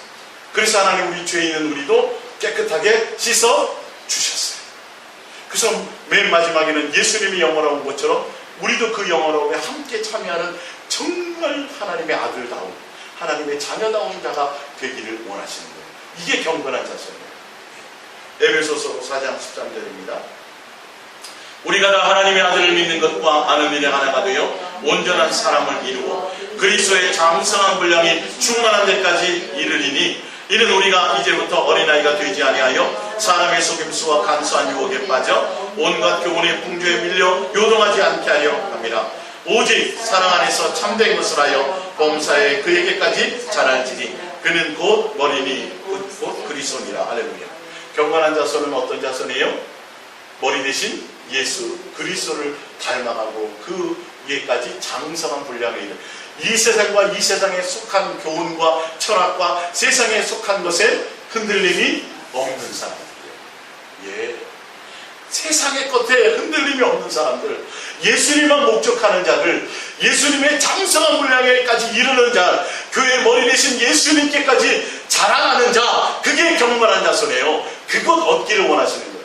A: 그래서 하나님 우리 죄 있는 우리도 깨끗하게 씻어 주셨어요. 그래서 맨 마지막에는 예수님이 영원한 것처럼 우리도 그 영원함에 함께 참여하는 정말 하나님의 아들다운, 하나님의 자녀다운 자가 되기를 원하시는 거예요. 이게 경건한 자세예요. 에베소서 4장 13절입니다. 우리가 다 하나님의 아들을 믿는 것과 아는 일에 하나가 되어 온전한 사람을 이루어 그리스도의 장성한 분량이 충만한 데까지 이르리니, 이는 우리가 이제부터 어린아이가 되지 아니하여 사람의 속임수와 간소한 유혹에 빠져 온갖 교훈의 풍조에 밀려 요동하지 않게 하려 합니다. 오직 사랑 안에서 참된 것을 하여 범사에 그에게까지 자랄지니 그는 곧 머리니 곧 그리스도니라. 할렐루야. 경건한 자손은 어떤 자손이에요? 머리 대신 예수 그리스도를 닮아가고 그 위에까지 장성한 분량에 이르는, 이 세상과 이 세상에 속한 교훈과 철학과 세상에 속한 것에 흔들림이 없는 사람들이에요. 예. 세상의 것에 흔들림이 없는 사람들, 예수님만 목적하는 자들, 예수님의 장성한 분량에까지 이르는 자, 교회의 머리 대신 예수님께까지 자라나는 자, 그게 경건한 자손이에요. 그것 얻기를 원하시는 거예요.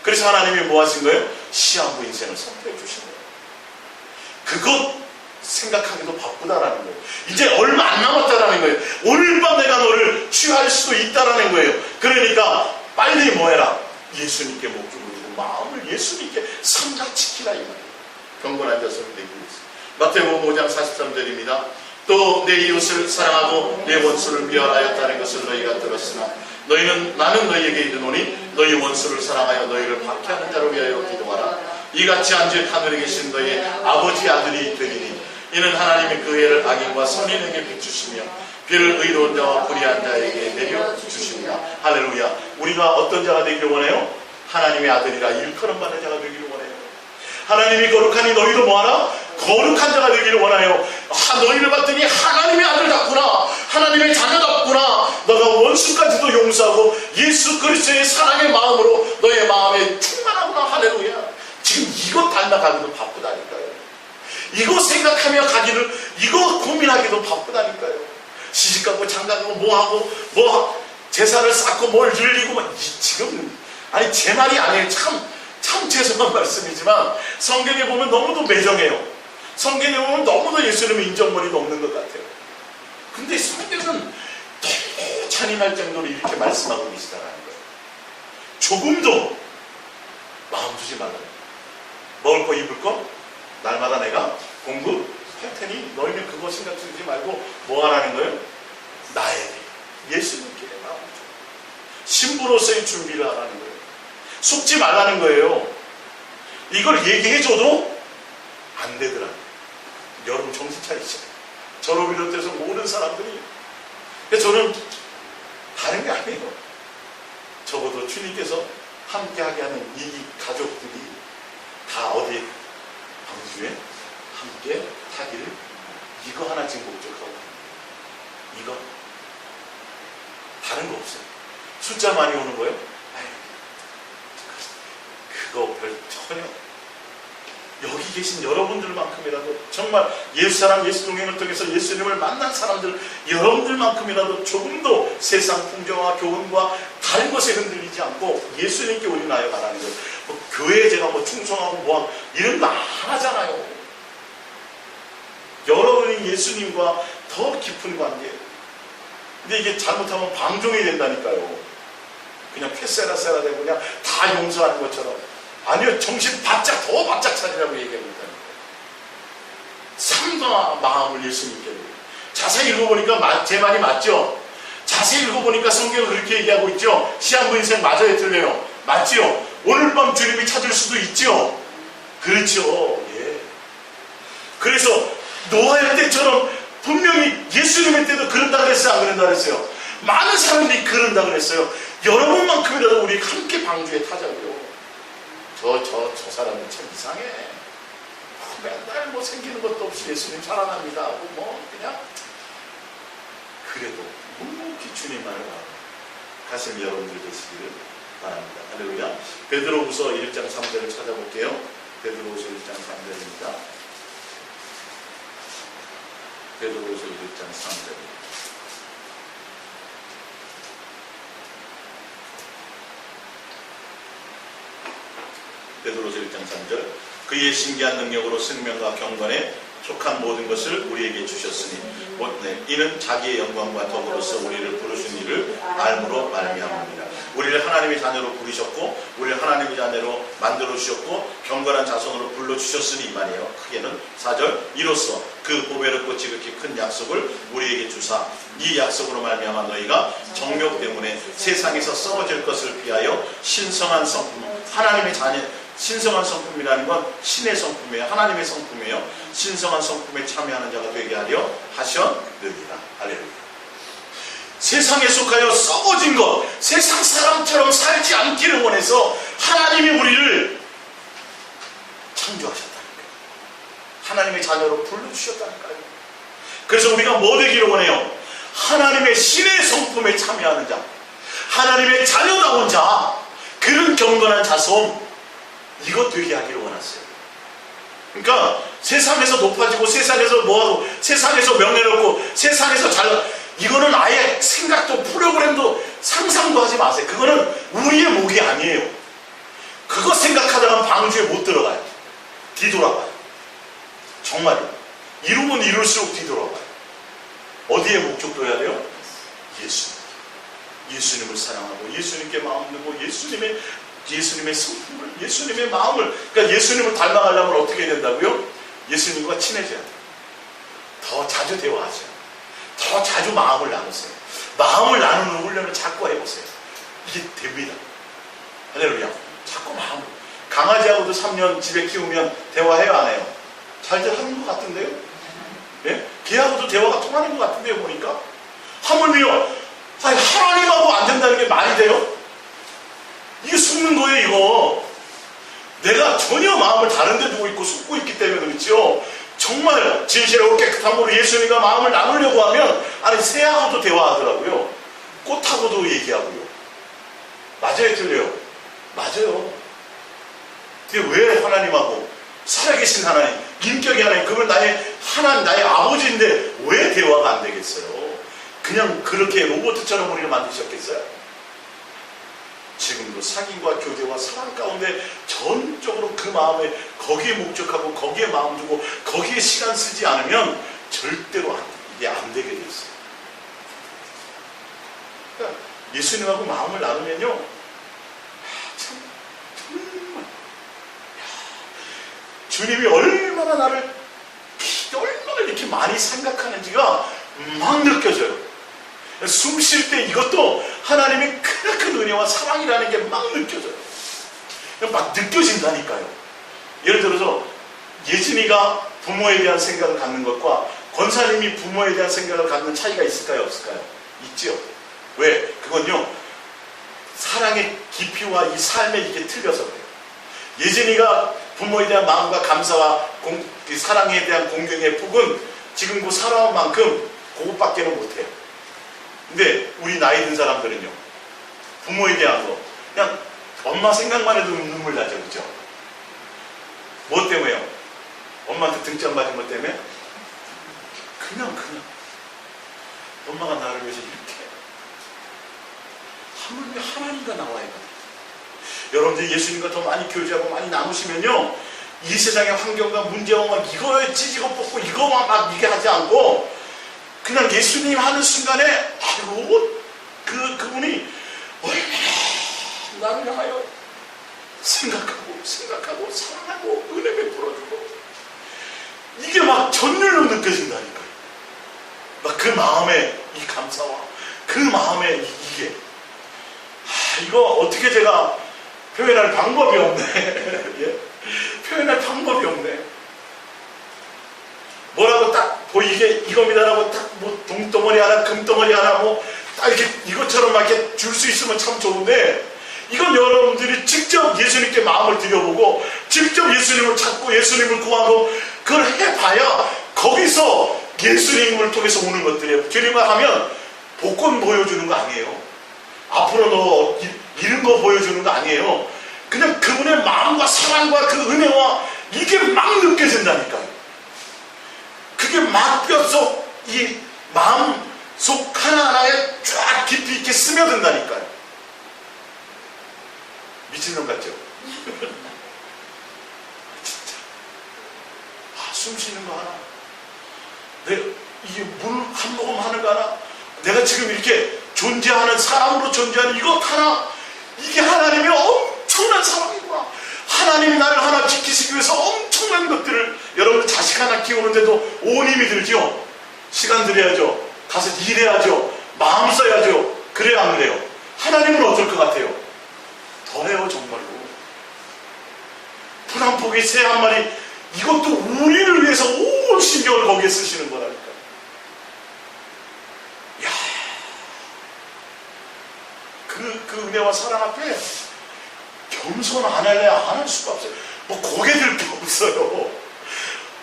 A: 그래서 하나님이 뭐 하신 거예요? 시한부 인생을 선택해 주신 거예요. 그것 생각하기도 바쁘다라는 거예요. 이제 얼마 안 남았다라는 거예요. 오늘 밤 내가 너를 취할 수도 있다라는 거예요. 그러니까 빨리 뭐 해라? 예수님께 목숨을 두고 마음을 예수님께 삼가지키라 이 말이에요. 경건한 자손이 되기 위해서. 마태복음 5장 43절입니다. 또 내 이웃을 사랑하고 내 원수를 미워하였다는 것을 너희가 들었으나 나는 너희에게 이르노니 너희 원수를 사랑하여 너희를 박해하는 자를 위하여 기도하라. 이같이 한즉 하늘에 계신 너희 아버지 아들이 되리니 이는 하나님이 그 해를 악인과 선인에게 비추시며 비를 의로운 자와 불의한 자에게 내려주십니다. 할렐루야. 우리가 어떤 자가 되기를 원해요? 하나님의 아들이라 일컬음 받는 자가 되기를 원해요. 하나님이 거룩하니 너희도 뭐하라? 거룩한 자가 되기를 원하여. 너희를 봤더니 하나님의 아들답구나, 하나님의 자녀답구나, 너가 원수까지도 용서하고 예수 그리스도의 사랑의 마음으로 너의 마음에 충만하구나. 할렐루야. 지금 이것 닮아가기도 바쁘다니까요. 이거 생각하며 가기를, 이거 고민하기도 바쁘다니까요. 시집가고 장가가고 뭐하고 제사를 쌓고 뭘 늘리고 지금 아니 제 말이 아니에요. 참 죄송한 말씀이지만 성경에 보면 너무도 매정해요. 성경에 보면 너무도 예수님의 인정머리가 없는 것 같아요. 근데 성경은 너무 잔인할 정도로 이렇게 말씀하고 계시다라는 거예요. 조금도 마음 두지 말라. 먹을 거 입을 거 날마다 내가 공급할 테니 너희는 그거 신경 쓰지 말고 뭐 하라는 거예요? 나에게 예수님께 마음을 줘. 신부로서의 준비를 하라는 거예요. 속지 말라는 거예요. 이걸 얘기해줘도 안 되더라. 여러분 정신 차리시죠. 저를 비롯해서 모든 사람들이. 저는 다른 게 아니에요. 적어도 주님께서 함께하게 하는 이 가족들이 다 어디에? 방주에 함께 타기를 이거 하나 지금 목적하고 이거 다른 거 없어요. 숫자 많이 오는 거예요? 그거 전혀. 여기 계신 여러분들만큼이라도 정말 예수사랑 예수동행을 통해서 예수님을 만난 사람들 여러분들만큼이라도 조금도 세상 풍조와 교훈과 다른 것에 흔들리지 않고 예수님께 우리 나아가라는 거예요. 교회에 제가 충성하고 이런 거 안 하잖아요. 여러분이 예수님과 더 깊은 관계. 근데 이게 잘못하면 방종이 된다니까요. 그냥 쾌세라세라 되고 그냥 다 용서하는 것처럼. 아니요, 정신 바짝 더 바짝 차리라고 얘기합니다. 삶과 마음을 예수님께. 자세히 읽어보니까 제 말이 맞죠? 자세히 읽어보니까 성경은 그렇게 얘기하고 있죠? 시한부 인생 맞아요, 틀려요? 맞죠? 오늘 밤 주님이 찾을 수도 있죠? 그렇죠. 예. 그래서 노아의 때처럼 분명히 예수님의 때도 그런다 그랬어요, 안 그런다 그랬어요? 많은 사람들이 그런다 그랬어요. 여러분만큼이라도 우리 함께 방주에 타자고요. 저 사람은 참 이상해. 맨날 생기는 것도 없이 예수님 사랑합니다 하고 그냥 그래도 묵묵히 주님만을 가슴 여러분들 되시기를 바랍니다. 할렐루야. 베드로후서 1장 3절을 찾아볼게요. 베드로후서 1장 3절입니다. 베드로후서 1장 3절. 그의 신기한 능력으로 생명과 경건에 속한 모든 것을 우리에게 주셨으니 이는 자기의 영광과 덕으로서 우리를 부르신 이를 알므로 말미암습니다. 우리를 하나님의 자녀로 부르셨고 우리를 하나님의 자녀로 만들어주셨고 경건한 자손으로 불러주셨으니 이 말이에요. 크게는 4절 이로써 그 보배롭고 지극히 큰 약속을 우리에게 주사 이 약속으로 말미암아 너희가 정욕 때문에 세상에서 썩어질 것을 피하여 신성한 성품 하나님의 자녀 신성한 성품이라는 건 신의 성품이에요. 하나님의 성품이에요. 신성한 성품에 참여하는 자가 되게 하려 하셨느니라. 할렐루야. 세상에 속하여 썩어진 것, 세상 사람처럼 살지 않기를 원해서 하나님이 우리를 창조하셨다니까요. 하나님의 자녀로 불러주셨다니까요. 그래서 우리가 뭐 되기를 원해요? 하나님의 신의 성품에 참여하는 자, 하나님의 자녀다운 자, 그런 경건한 자손, 이거 되게 하기를 원했어요. 그러니까 세상에서 높아지고 세상에서 뭐하고 세상에서 명예를 얻고 세상에서 이거는 아예 생각도 프로그램도 상상도 하지 마세요. 그거는 우리의 목이 아니에요. 그거 생각하다가 방주에 못 들어가요. 뒤돌아가요. 정말요. 이루면 이룰수록 뒤돌아가요. 어디에 목적도해야 돼요? 예수님을 사랑하고 예수님께 마음 두고 예수님의 성품을, 예수님의 마음을, 그러니까 예수님을 닮아가려면 어떻게 해야 된다고요? 예수님과 친해져야 돼요. 더 자주 대화하세요. 더 자주 마음을 나누세요. 마음을 나누는 훈련을 자꾸 해보세요. 이게 됩니다. 할렐루야. 자꾸 마음을. 강아지하고도 3년 집에 키우면 대화해요, 안 해요? 잘들 하는 것 같은데요? 예? 개하고도 대화가 통하는 것 같은데요, 보니까? 하물며, 하나님하고 안 된다는 게 말이 돼요? 이게 숨는 거예요, 이거. 내가 전혀 마음을 다른 데 두고 있고 숨고 있기 때문에 그렇죠. 정말 진실하고 깨끗함으로 예수님과 마음을 나누려고 하면 아니 새하고도 대화하더라고요. 꽃하고도 얘기하고요. 맞아요, 틀려요? 맞아요. 근데 왜 하나님하고 살아계신 하나님, 인격의 하나님, 그걸 나의 아버지인데 왜 대화가 안 되겠어요? 그냥 그렇게 로봇처럼 우리를 만드셨겠어요? 지금도 사귐과 교제와 사랑 가운데 전적으로 그 마음에 거기에 목적하고 거기에 마음 두고 거기에 시간 쓰지 않으면 절대로 이게 안 되게 돼 있어요. 그러니까 예수님하고 마음을 나누면요, 정말 주님이 얼마나 나를 얼마나 이렇게 많이 생각하는지가 막 느껴져요. 숨 쉴 때 이것도 하나님의 큰 은혜와 사랑이라는 게 막 느껴져요. 막 느껴진다니까요. 예를 들어서 예진이가 부모에 대한 생각을 갖는 것과 권사님이 부모에 대한 생각을 갖는 차이가 있을까요? 없을까요? 있죠. 왜? 그건요, 사랑의 깊이와 이 삶의 이게 틀려서 그래요. 예진이가 부모에 대한 마음과 감사와 사랑에 대한 공경의 폭은 지금 그 살아온 만큼 그것밖에는 못해요. 근데 우리 나이 든 사람들은요, 부모에 대한 거 그냥 엄마 생각만 해도 눈물 나죠, 그죠? 뭐 때문에요? 엄마한테 등짝 맞은 것 때문에? 그냥 엄마가 나를 위해서 이렇게 하물며 하나님과 나와야 돼요. 여러분들 예수님과 더 많이 교제하고 많이 나누시면요, 이 세상의 환경과 문제와 막 이거에 찌지고 뽑고 이거만 막 이게 하지 않고 그냥 예수님 하는 순간에 아이고 그분이 얼마나 나를 향하여 생각하고 사랑하고 은혜 베풀어주고 이게 막 전율로 느껴진다니까요. 막 그 마음의 이 감사와 그 마음의 이게 이거 어떻게 제가 표현할 방법이 없네. 예? 표현할 방법이 없네. 뭐라고 딱 이게 이겁니다라고 딱 뭐 동덩어리 하나 금덩어리 하나 뭐 딱 이렇게 이것처럼 막 이렇게 줄 수 있으면 참 좋은데 이건 여러분들이 직접 예수님께 마음을 들여보고 직접 예수님을 찾고 예수님을 구하고 그걸 해봐야 거기서 예수님을 통해서 오는 것들이에요. 주님을 하면 복권 보여주는 거 아니에요. 앞으로 너 이런 거 보여주는 거 아니에요. 그냥 그분의 마음과 사랑과 그 은혜와 이게 막 느껴진다니까요. 그게 막 뼛속 이 마음 속 하나하나에 쫙 깊이 있게 스며든다니까요. 미친놈 같죠? 진짜 이게 물 한 모금 하는 거 하나, 내가 지금 이렇게 존재하는, 사람으로 존재하는 이것 하나, 이게 하나님의 엄청난 사랑이구나. 하나님이 나를 하나 지키시기 위해서 엄청난 것들을, 여러분 자식 하나 키우는데도 온 힘이 들죠. 시간 들여야죠. 가서 일해야죠. 마음 써야죠. 그래야 안 그래요? 하나님은 어떨 것 같아요? 더해요, 정말로. 풀 한 포기, 새 한 마리, 이것도 우리를 위해서 온 신경을 거기에 쓰시는 거라니까. 야, 그 은혜와 사랑 앞에 겸손 안 할래야 안 할 수가 없어요. 뭐 고개 들 게 없어요.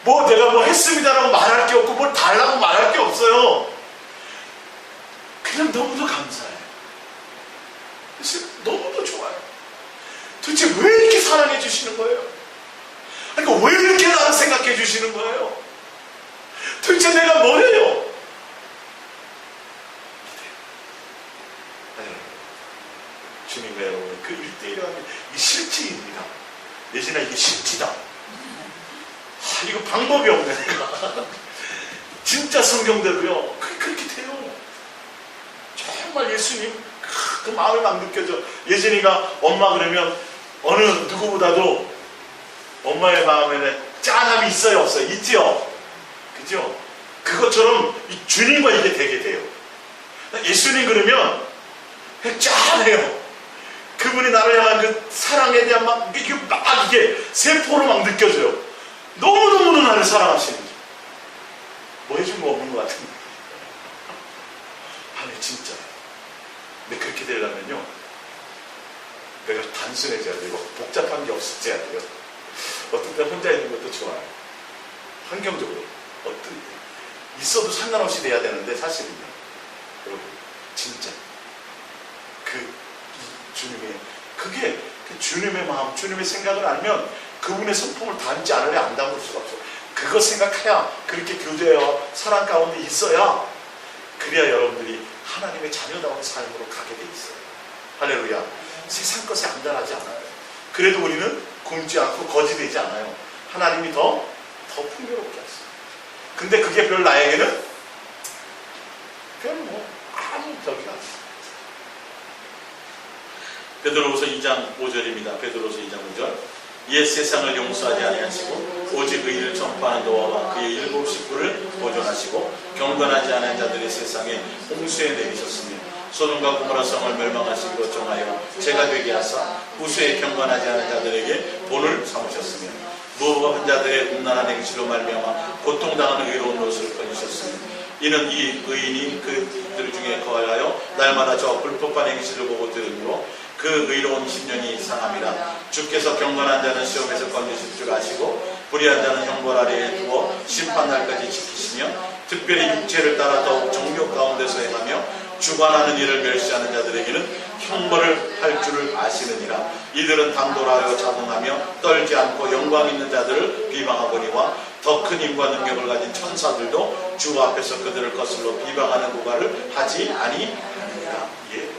A: 뭐 내가 뭐 했습니다라고 말할 게 없고 뭘 달라고 말할 게 없어요. 그냥 너무도 감사해요. 그래서 너무도 좋아요. 도대체 왜 이렇게 사랑해 주시는 거예요? 그러니까 왜 이렇게 나를 생각해 주시는 거예요? 도대체 내가 뭐예요? 주님의 여러분, 그 1대1이라는 게 실질입니다. 예진아, 이게 실지다. 이거 방법이 없네. 진짜 성경대로요. 그렇게 돼요. 정말 예수님 그 마음이 막 느껴져. 예진이가 엄마 그러면 어느 누구보다도 엄마의 마음에는 짠함이 있어요, 없어요? 있죠? 그죠? 그것처럼 이 주님과 이게 되게 돼요. 예수님 그러면 짠해요. 그분이 나를 향한 그 사랑에 대한 이게 세포로 막 느껴져요. 너무너무 나를 사랑하시는 거죠. 뭐 해준 거 없는 것 같은데. 아니, 진짜. 근데 그렇게 되려면요, 내가 단순해져야 돼요. 복잡한 게 없어져야 돼요. 어떤 때 혼자 있는 것도 좋아요. 환경적으로. 어떤 때. 있어도 상관없이 돼야 되는데, 사실은요. 여러분, 진짜. 그게 그 주님의 마음, 주님의 생각을 알면 그분의 성품을 닮지 않으려 안 닮을 수가 없어. 그거 생각해야, 그렇게 교제와 사랑 가운데 있어야, 그래야 여러분들이 하나님의 자녀다운 삶으로 가게 돼 있어요. 할렐루야. 세상 것에 안달하지 않아요. 그래도 우리는 굶지 않고 거지되지 않아요. 하나님이 더 풍요롭게 하세요. 근데 그게 별 나에게는 아무 적이 없어요. 베드로후서 2장 5절입니다. 베드로후서 2장 5절. 옛 세상을 용서하지 아니하시고 오직 의를 전파하는 노아와 그의 7 식구를 보존하시고 경건하지 않은 자들의 세상에 홍수에 내리셨으며 소돔과 고모라 성을 멸망하시기로 정하여 죄가 되게 하사 후수에 경건하지 않은 자들에게 본을 삼으셨으며 무법한 자들의 음란한 행실로 말미암아 고통당하는 의로운 노릇을 끊으셨으며 이는 이 의인이 그들 중에 거하여 날마다 저 불법한 행실을 보고 들으므로 그 의로운 심령이 상함이라. 주께서 경건한 자는 시험에서 건지실 줄 아시고 불의한 자는 형벌 아래에 두어 심판날까지 지키시며 특별히 육체를 따라 더욱 정욕 가운데서 행하며 주관하는 일을 멸시하는 자들에게는 형벌을 할 줄을 아시느니라. 이들은 당돌하여 자동하며 떨지 않고 영광 있는 자들을 비방하거니와 더 큰 힘과 능력을 가진 천사들도 주 앞에서 그들을 거슬러 비방하는 고발을 하지 아니하느니라. 예.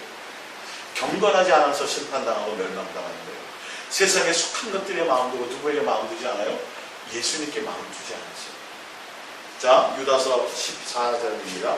A: 경건하지 않아서 심판당하고 멸망당하는 거예요. 세상에 속한 것들의 마음으로 누구에게 마음 두지 않아요? 예수님께 마음 두지 않으세요. 자, 유다서 14절입니다.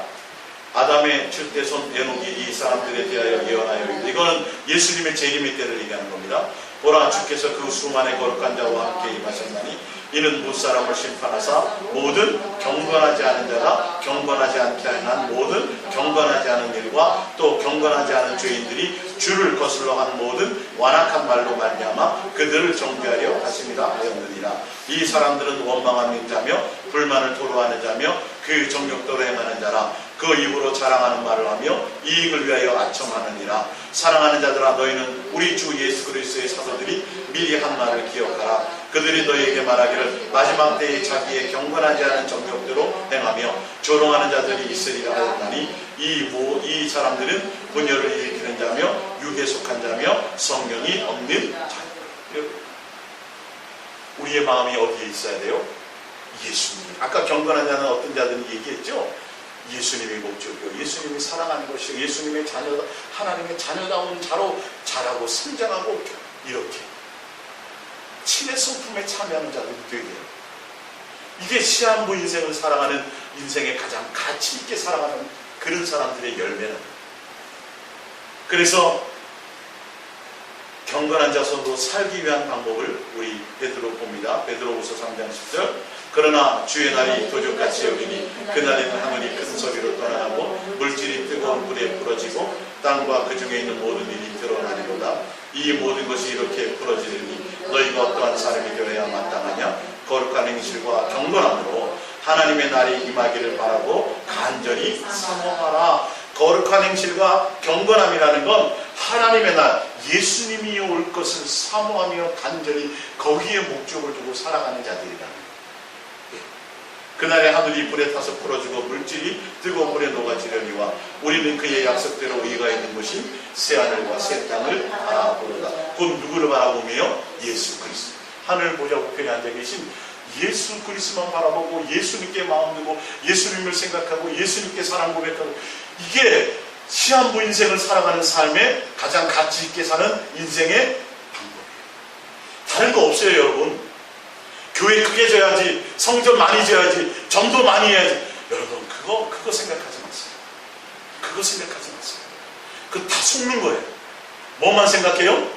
A: 아담의 출대손 에녹이 이 사람들에 대하여 예언하여 이거는 예수님의 재림의 때를 얘기하는 겁니다. 보라, 주께서 그 수많은 거룩한 자와 함께 임하셨나니 이는 무사람을 심판하사 모든 경건하지 않은 자가 경건하지 않게 한 모든 경건하지 않은 일과 또 경건하지 않은 죄인들이 주를 거슬러 한 모든 완악한 말로 말미암아 그들을 정죄하려 하심이라 하였느니라. 이 사람들은 원망하는 자며 불만을 토로하는 자며 그 정욕대로 행하는 자라. 그 입으로 자랑하는 말을 하며 이익을 위하여 아첨하느니라. 사랑하는 자들아, 너희는 우리 주 예수 그리스도의 사도들이 미리 한 말을 기억하라. 그들이 너희에게 말하기를 마지막 때에 자기의 경건하지 않은 정욕대로 행하며 조롱하는 자들이 있으리라 하였나니 이 사람들은 분열을 일으키는 자며 육에 속한 자며 성령이 없는 자니라. 우리의 마음이 어디에 있어야 돼요? 예수님. 아까 경건한 자는 어떤 자들이 얘기했죠? 예수님이 목적이요, 예수님이 사랑하는 것이요, 예수님의 자녀, 하나님의 자녀다운 자로 자라고 성장하고 이렇게 신의 성품에 참여하는 자들이 되게 해요. 이게 시한부 인생을 살아가는 인생의 가장 가치 있게 살아가는 그런 사람들의 열매는. 그래서 경건한 자손으로 살기 위한 방법을 우리 베드로 봅니다. 베드로후서 3장 10절. 그러나 주의 날이 도적같이 여기니 그날에는 하늘이 큰 소리로 떠나가고 물질이 뜨거운 불에 부러지고 땅과 그 중에 있는 모든 일이 드러나리로다. 이 모든 것이 이렇게 부러지리니 너희가 어떠한 사람이 되어야 마땅하냐? 거룩한 행실과 경건함으로 하나님의 날이 임하기를 바라고 간절히 사모하라. 거룩한 행실과 경건함이라는 건 하나님의 날, 예수님이 올 것을 사모하며 간절히 거기에 목적을 두고 살아가는 자들이라는 거예요. 그날에 하늘이 불에 타서 부러지고 물질이 뜨거운 물에 녹아지려니와 우리는 그의 약속대로 의가 있는 곳이 새하늘과 새 땅을 바라보다. 그건 누구를 바라보며? 예수 그리스도. 하늘 보좌 우편에 앉아 계신 예수 그리스도만 바라보고 예수님께 마음 두고 예수님을 생각하고 예수님께 사랑 고백하고, 이게 시한부 인생을 살아가는 삶의 가장 가치 있게 사는 인생의 방법이에요. 다른 거 없어요, 여러분. 교회 크게 져야지, 성전 많이 져야지, 전도 많이 해야지. 여러분, 그거 생각하지 마세요. 그거 생각하지 마세요. 그거 다 속는 거예요. 뭐만 생각해요?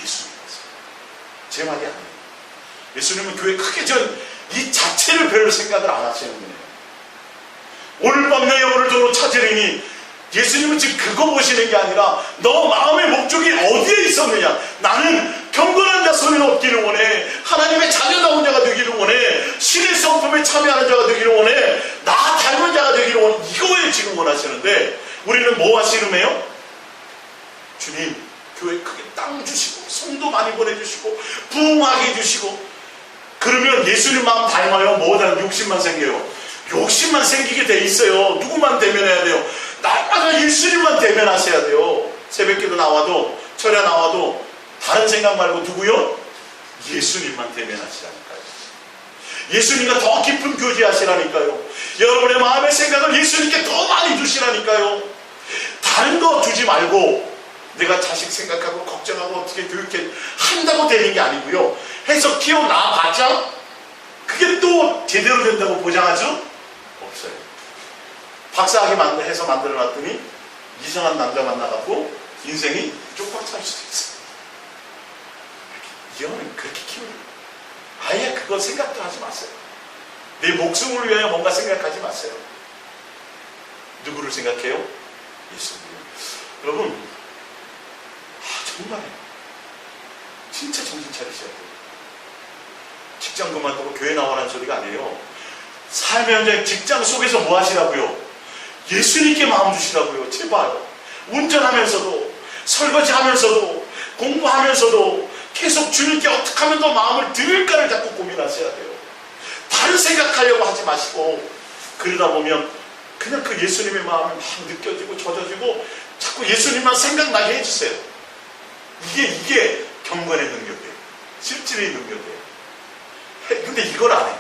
A: 예수님. 제 말이 아니에요. 예수님은 교회 크게 전 이 자체를 별로 생각을 안 하시는 분이에요. 오늘 밤 내 영혼을 저로 찾으리니, 예수님은 지금 그거 보시는 게 아니라 너 마음의 목적이 어디에 있었느냐. 나는 경건한 자손을 얻기를 원해. 하나님의 자녀다운 자가 되기를 원해. 신의 성품에 참여하는 자가 되기를 원해. 나 닮은 자가 되기를 원해. 이거에 지금 원하시는데, 우리는 뭐 하시름해요? 주님, 교회 크게 땅 주시고 성도 많이 보내주시고 부흥하게 해주시고. 그러면 예수님 마음 닮아요? 뭐다 욕심만 생겨요? 욕심만 생기게 돼 있어요. 누구만 대면해야 돼요? 날마다 예수님만 대면하셔야 돼요. 새벽기도 나와도 철야 나와도 다른 생각 말고 누구요? 예수님만 대면하시라니까요. 예수님과 더 깊은 교제하시라니까요. 여러분의 마음의 생각을 예수님께 더 많이 주시라니까요. 다른 거 주지 말고 내가 자식 생각하고 걱정하고 어떻게 교육해 한다고 되는 게 아니고요. 해서 키워놔봤자 그게 또 제대로 된다고 보장하죠? 없어요. 박사학위 해서 만들어놨더니 이상한 남자 만나갖고 인생이 쪽박 살 수도 있어요. 이거는 그렇게 키우는 거예요. 아예 그거 생각도 하지 마세요. 내 목숨을 위하여 뭔가 생각하지 마세요. 누구를 생각해요? 예수님. 여러분, 정말 진짜 정신 차리셔야 돼요. 직장 그만두고 교회 나오라는 소리가 아니에요. 삶의 현장 직장 속에서 뭐 하시라고요? 예수님께 마음 주시라고요. 제발. 운전하면서도, 설거지하면서도, 공부하면서도 계속 주님께 어떻게 하면 더 마음을 드릴까를 자꾸 고민하셔야 돼요. 다른 생각하려고 하지 마시고, 그러다 보면 그냥 그 예수님의 마음이 막 느껴지고 젖어지고 자꾸 예수님만 생각나게 해주세요. 이게 경건의 능력이에요. 실질의 능력이에요. 근데 이걸 안 해요.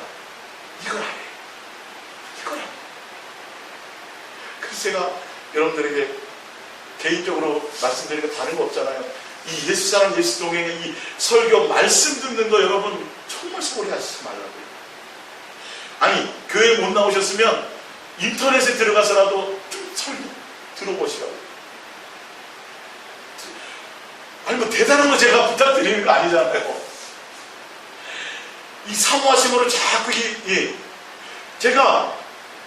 A: 이걸 안 해요. 이걸 안 해요. 그래서 제가 여러분들에게 개인적으로 말씀드리는 거 다른 거 없잖아요. 이 예수사랑 예수 동행의 이 설교 말씀 듣는 거 여러분 정말 소홀히 하시지 말라고요. 아니, 교회 못 나오셨으면 인터넷에 들어가서라도 좀 설교 들어보시라고. 아니, 뭐 대단한 거 제가 부탁드리는 거 아니잖아요. 이 사모하심으로 자꾸 제가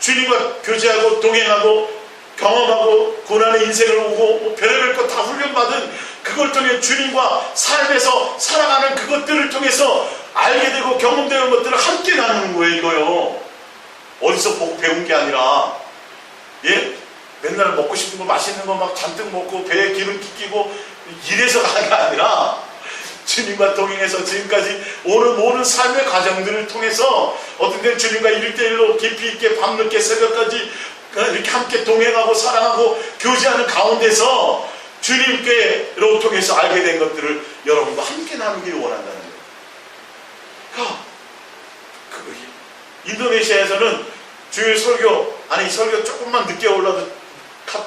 A: 주님과 교제하고 동행하고 경험하고 고난의 인생을 오고 뭐 별의별 거 다 훈련받은 그걸 통해 주님과 삶에서 살아가는 그것들을 통해서 알게 되고 경험되는 것들을 함께 나누는 거예요. 이거요. 어디서 보고 배운 게 아니라, 맨날 먹고 싶은 거 맛있는 거 막 잔뜩 먹고 배에 기름 끼고 이래서 가는 게 아니라 주님과 동행해서 지금까지 오는 모든 삶의 과정들을 통해서 어떤 때는 주님과 1:1로 깊이 있게 밤늦게 새벽까지 이렇게 함께 동행하고 사랑하고 교제하는 가운데서 주님께로 통해서 알게 된 것들을 여러분과 함께 나누기를 원한다는 거예요. 그러니까 인도네시아에서는 주일 설교, 설교 조금만 늦게 올라도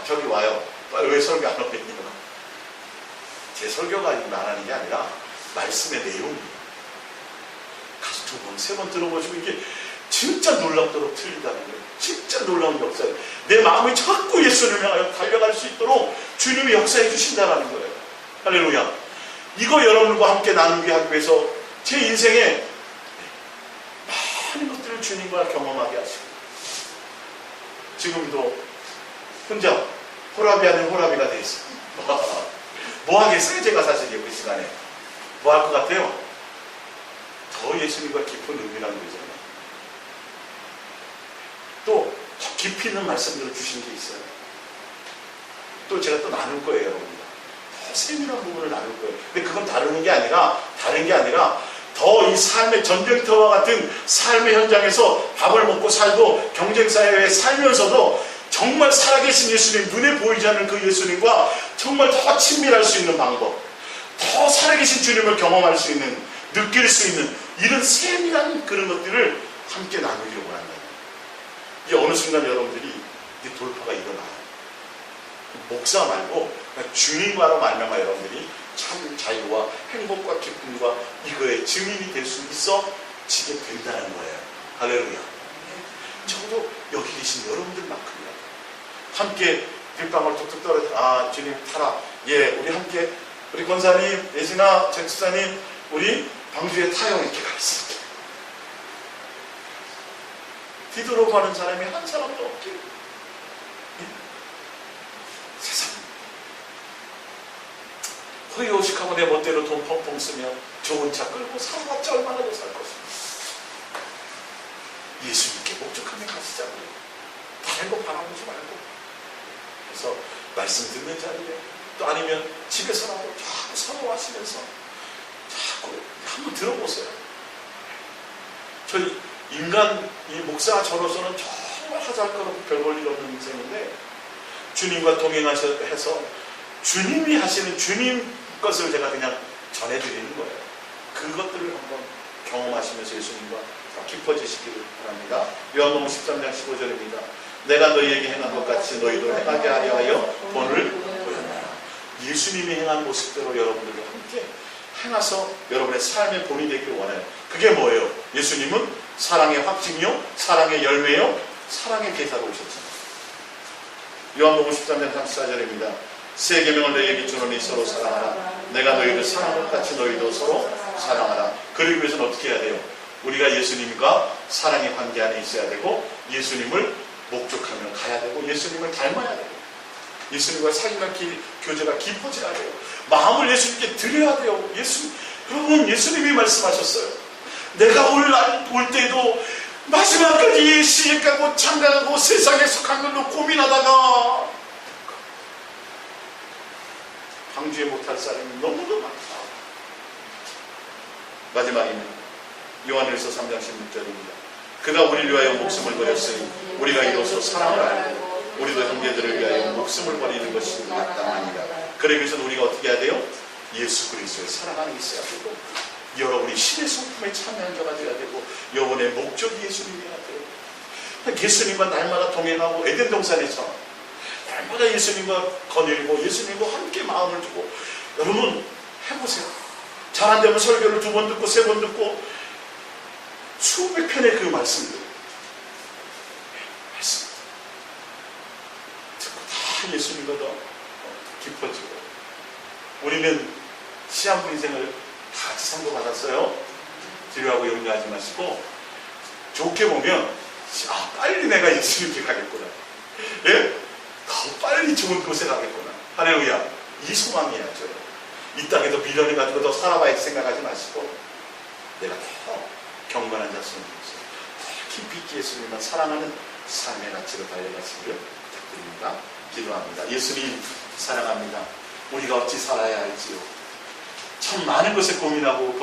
A: 저기 와요. 왜 설교 안 오겠냐. 제 설교가 안 하는 게 아니라 말씀의 내용이에요. 가서 2번, 3번 들어보시고 이게 진짜 놀랍도록 틀리다는 거예요. 진짜 놀라운 역사예요. 내 마음이 자꾸 예수님을 향하여 달려갈 수 있도록 주님이 역사해 주신다는 거예요. 할렐루야. 이거 여러분과 함께 나누게 하기 위해서 제 인생에 많은 것들을 주님과 경험하게 하시고, 지금도 혼자 호라비 아닌 호라비가 돼 있어요. 뭐 하겠어요? 제가 사실 그 시간에 뭐 할 것 같아요? 더 예수님과 깊은 은밀한 거잖아요. 또 깊이 있는 말씀들을 주신 게 있어요. 또 제가 또 나눌 거예요, 여러분들. 더 세밀한 부분을 나눌 거예요. 근데 그건 다른 게 아니라 더 이 삶의 전쟁터와 같은 삶의 현장에서 밥을 먹고 살고 경쟁사회에 살면서도 정말 살아계신 예수님, 눈에 보이지 않는 그 예수님과 정말 더 친밀할 수 있는 방법, 더 살아계신 주님을 경험할 수 있는, 느낄 수 있는 이런 세밀한 그런 것들을 함께 나누려고 한다. 이게 어느 순간 여러분들이 이제 돌파가 일어나요. 목사 말고 주님과로 말미암아 여러분들이 참 자유와 행복과 기쁨과 이거의 증인이 될 수 있어지게 된다는 거예요. 할렐루야. 적어도 여기 계신 여러분들만큼이라도 함께 빗방울 툭툭 떨어져, 주님 타라. 예, 우리 함께, 우리 권사님, 예진아, 정수사님, 우리 방주에 타요. 이렇게 가르치게. 뒤돌아가는 사람이 한 사람도 없길. 세상 허위오식하고 내 멋대로 돈 펑펑 쓰며 좋은 차 끌고 살아봤자 얼마나 더 살 것인가. 예수님께 목적하며 가시자고요. 다른 거 바라보지 말고. 그래서 말씀 듣는 자리에, 또 아니면 집에서라도 자꾸 서러워하시면서 자꾸 한번 들어보세요. 저희 인간, 이 목사 저로서는 정말 하잘거리고 별 볼 일 없는 인생인데, 주님과 동행해서 주님이 하시는 주님 것을 제가 그냥 전해드리는 거예요. 그것들을 한번 경험하시면서 예수님과 깊어지시기를 바랍니다. 요한복음 13장 15절입니다. 내가 너희에게 행한 것 같이 너희도 행하게 하려 본을 보였나라. 예수님이 행한 모습대로 여러분들과 함께 행하서 여러분의 삶의 본이 되기를 원해요. 그게 뭐예요? 예수님은 사랑의 확증이요, 사랑의 열매요, 사랑의 계사로 오셨잖아요. 요한복음 13장 34절입니다. 새 계명을 너희에게 주노니 서로 사랑하라. 내가 너희를 사랑한 것 같이 너희도 서로 사랑하라. 그러기 위해서는 어떻게 해야 돼요? 우리가 예수님과 사랑의 관계 안에 있어야 되고, 예수님을 목적하며 가야 되고, 예수님을 닮아야 되고, 예수님과 사귐과 교제가 깊어져야 돼요. 마음을 예수님께 드려야 돼요. 여러분, 예수님이 말씀하셨어요. 내가 올 때도 마지막까지 시집가고 장가가고 세상에 속한 걸로 고민하다가 방주에 못할 사람이 너무도 많다. 마지막에는 요한일서 3장 16절입니다. 그가 우리를 위하여 목숨을 버렸으니 우리가 이로써 사랑을 알고 우리도 형제들을 위하여 목숨을 버리는 것이 마땅하니라. 그러기 위해서는 우리가 어떻게 해야 돼요? 예수 그리스도의 사랑 안에 있어야 되고, 여러분이 신의 성품에 참여한 자가 되어야 되고, 여러분의 목적이 예수님이어야 돼요. 예수님과 날마다 동행하고, 에덴 동산에서 날마다 예수님과 거닐고 예수님과 함께 마음을 주고, 여러분 해보세요. 잘 안 되면 설교를 2번 듣고 3번 듣고 수백 편의 그 말씀들 듣고 다 예수님과 더 깊어지고, 우리는 시한부 인생을 같이 선고받았어요. 지루하고 염려하지 마시고 좋게 보면 빨리 내가 예수님께 가겠구나. 예? 더 빨리 좋은 곳에 가겠구나. 할렐루야. 이 소망이야죠. 이 땅에서 미련해가지고 더 살아봐야지 생각하지 마시고, 내가 더 경건한 자손이 되어서 더 깊이 있게 예수님만 사랑하는 삶의 가치로 달려가시기를 부탁드립니다. 기도합니다. 예수님 사랑합니다. 우리가 어찌 살아야 할지요. 참 많은 것에 고민하고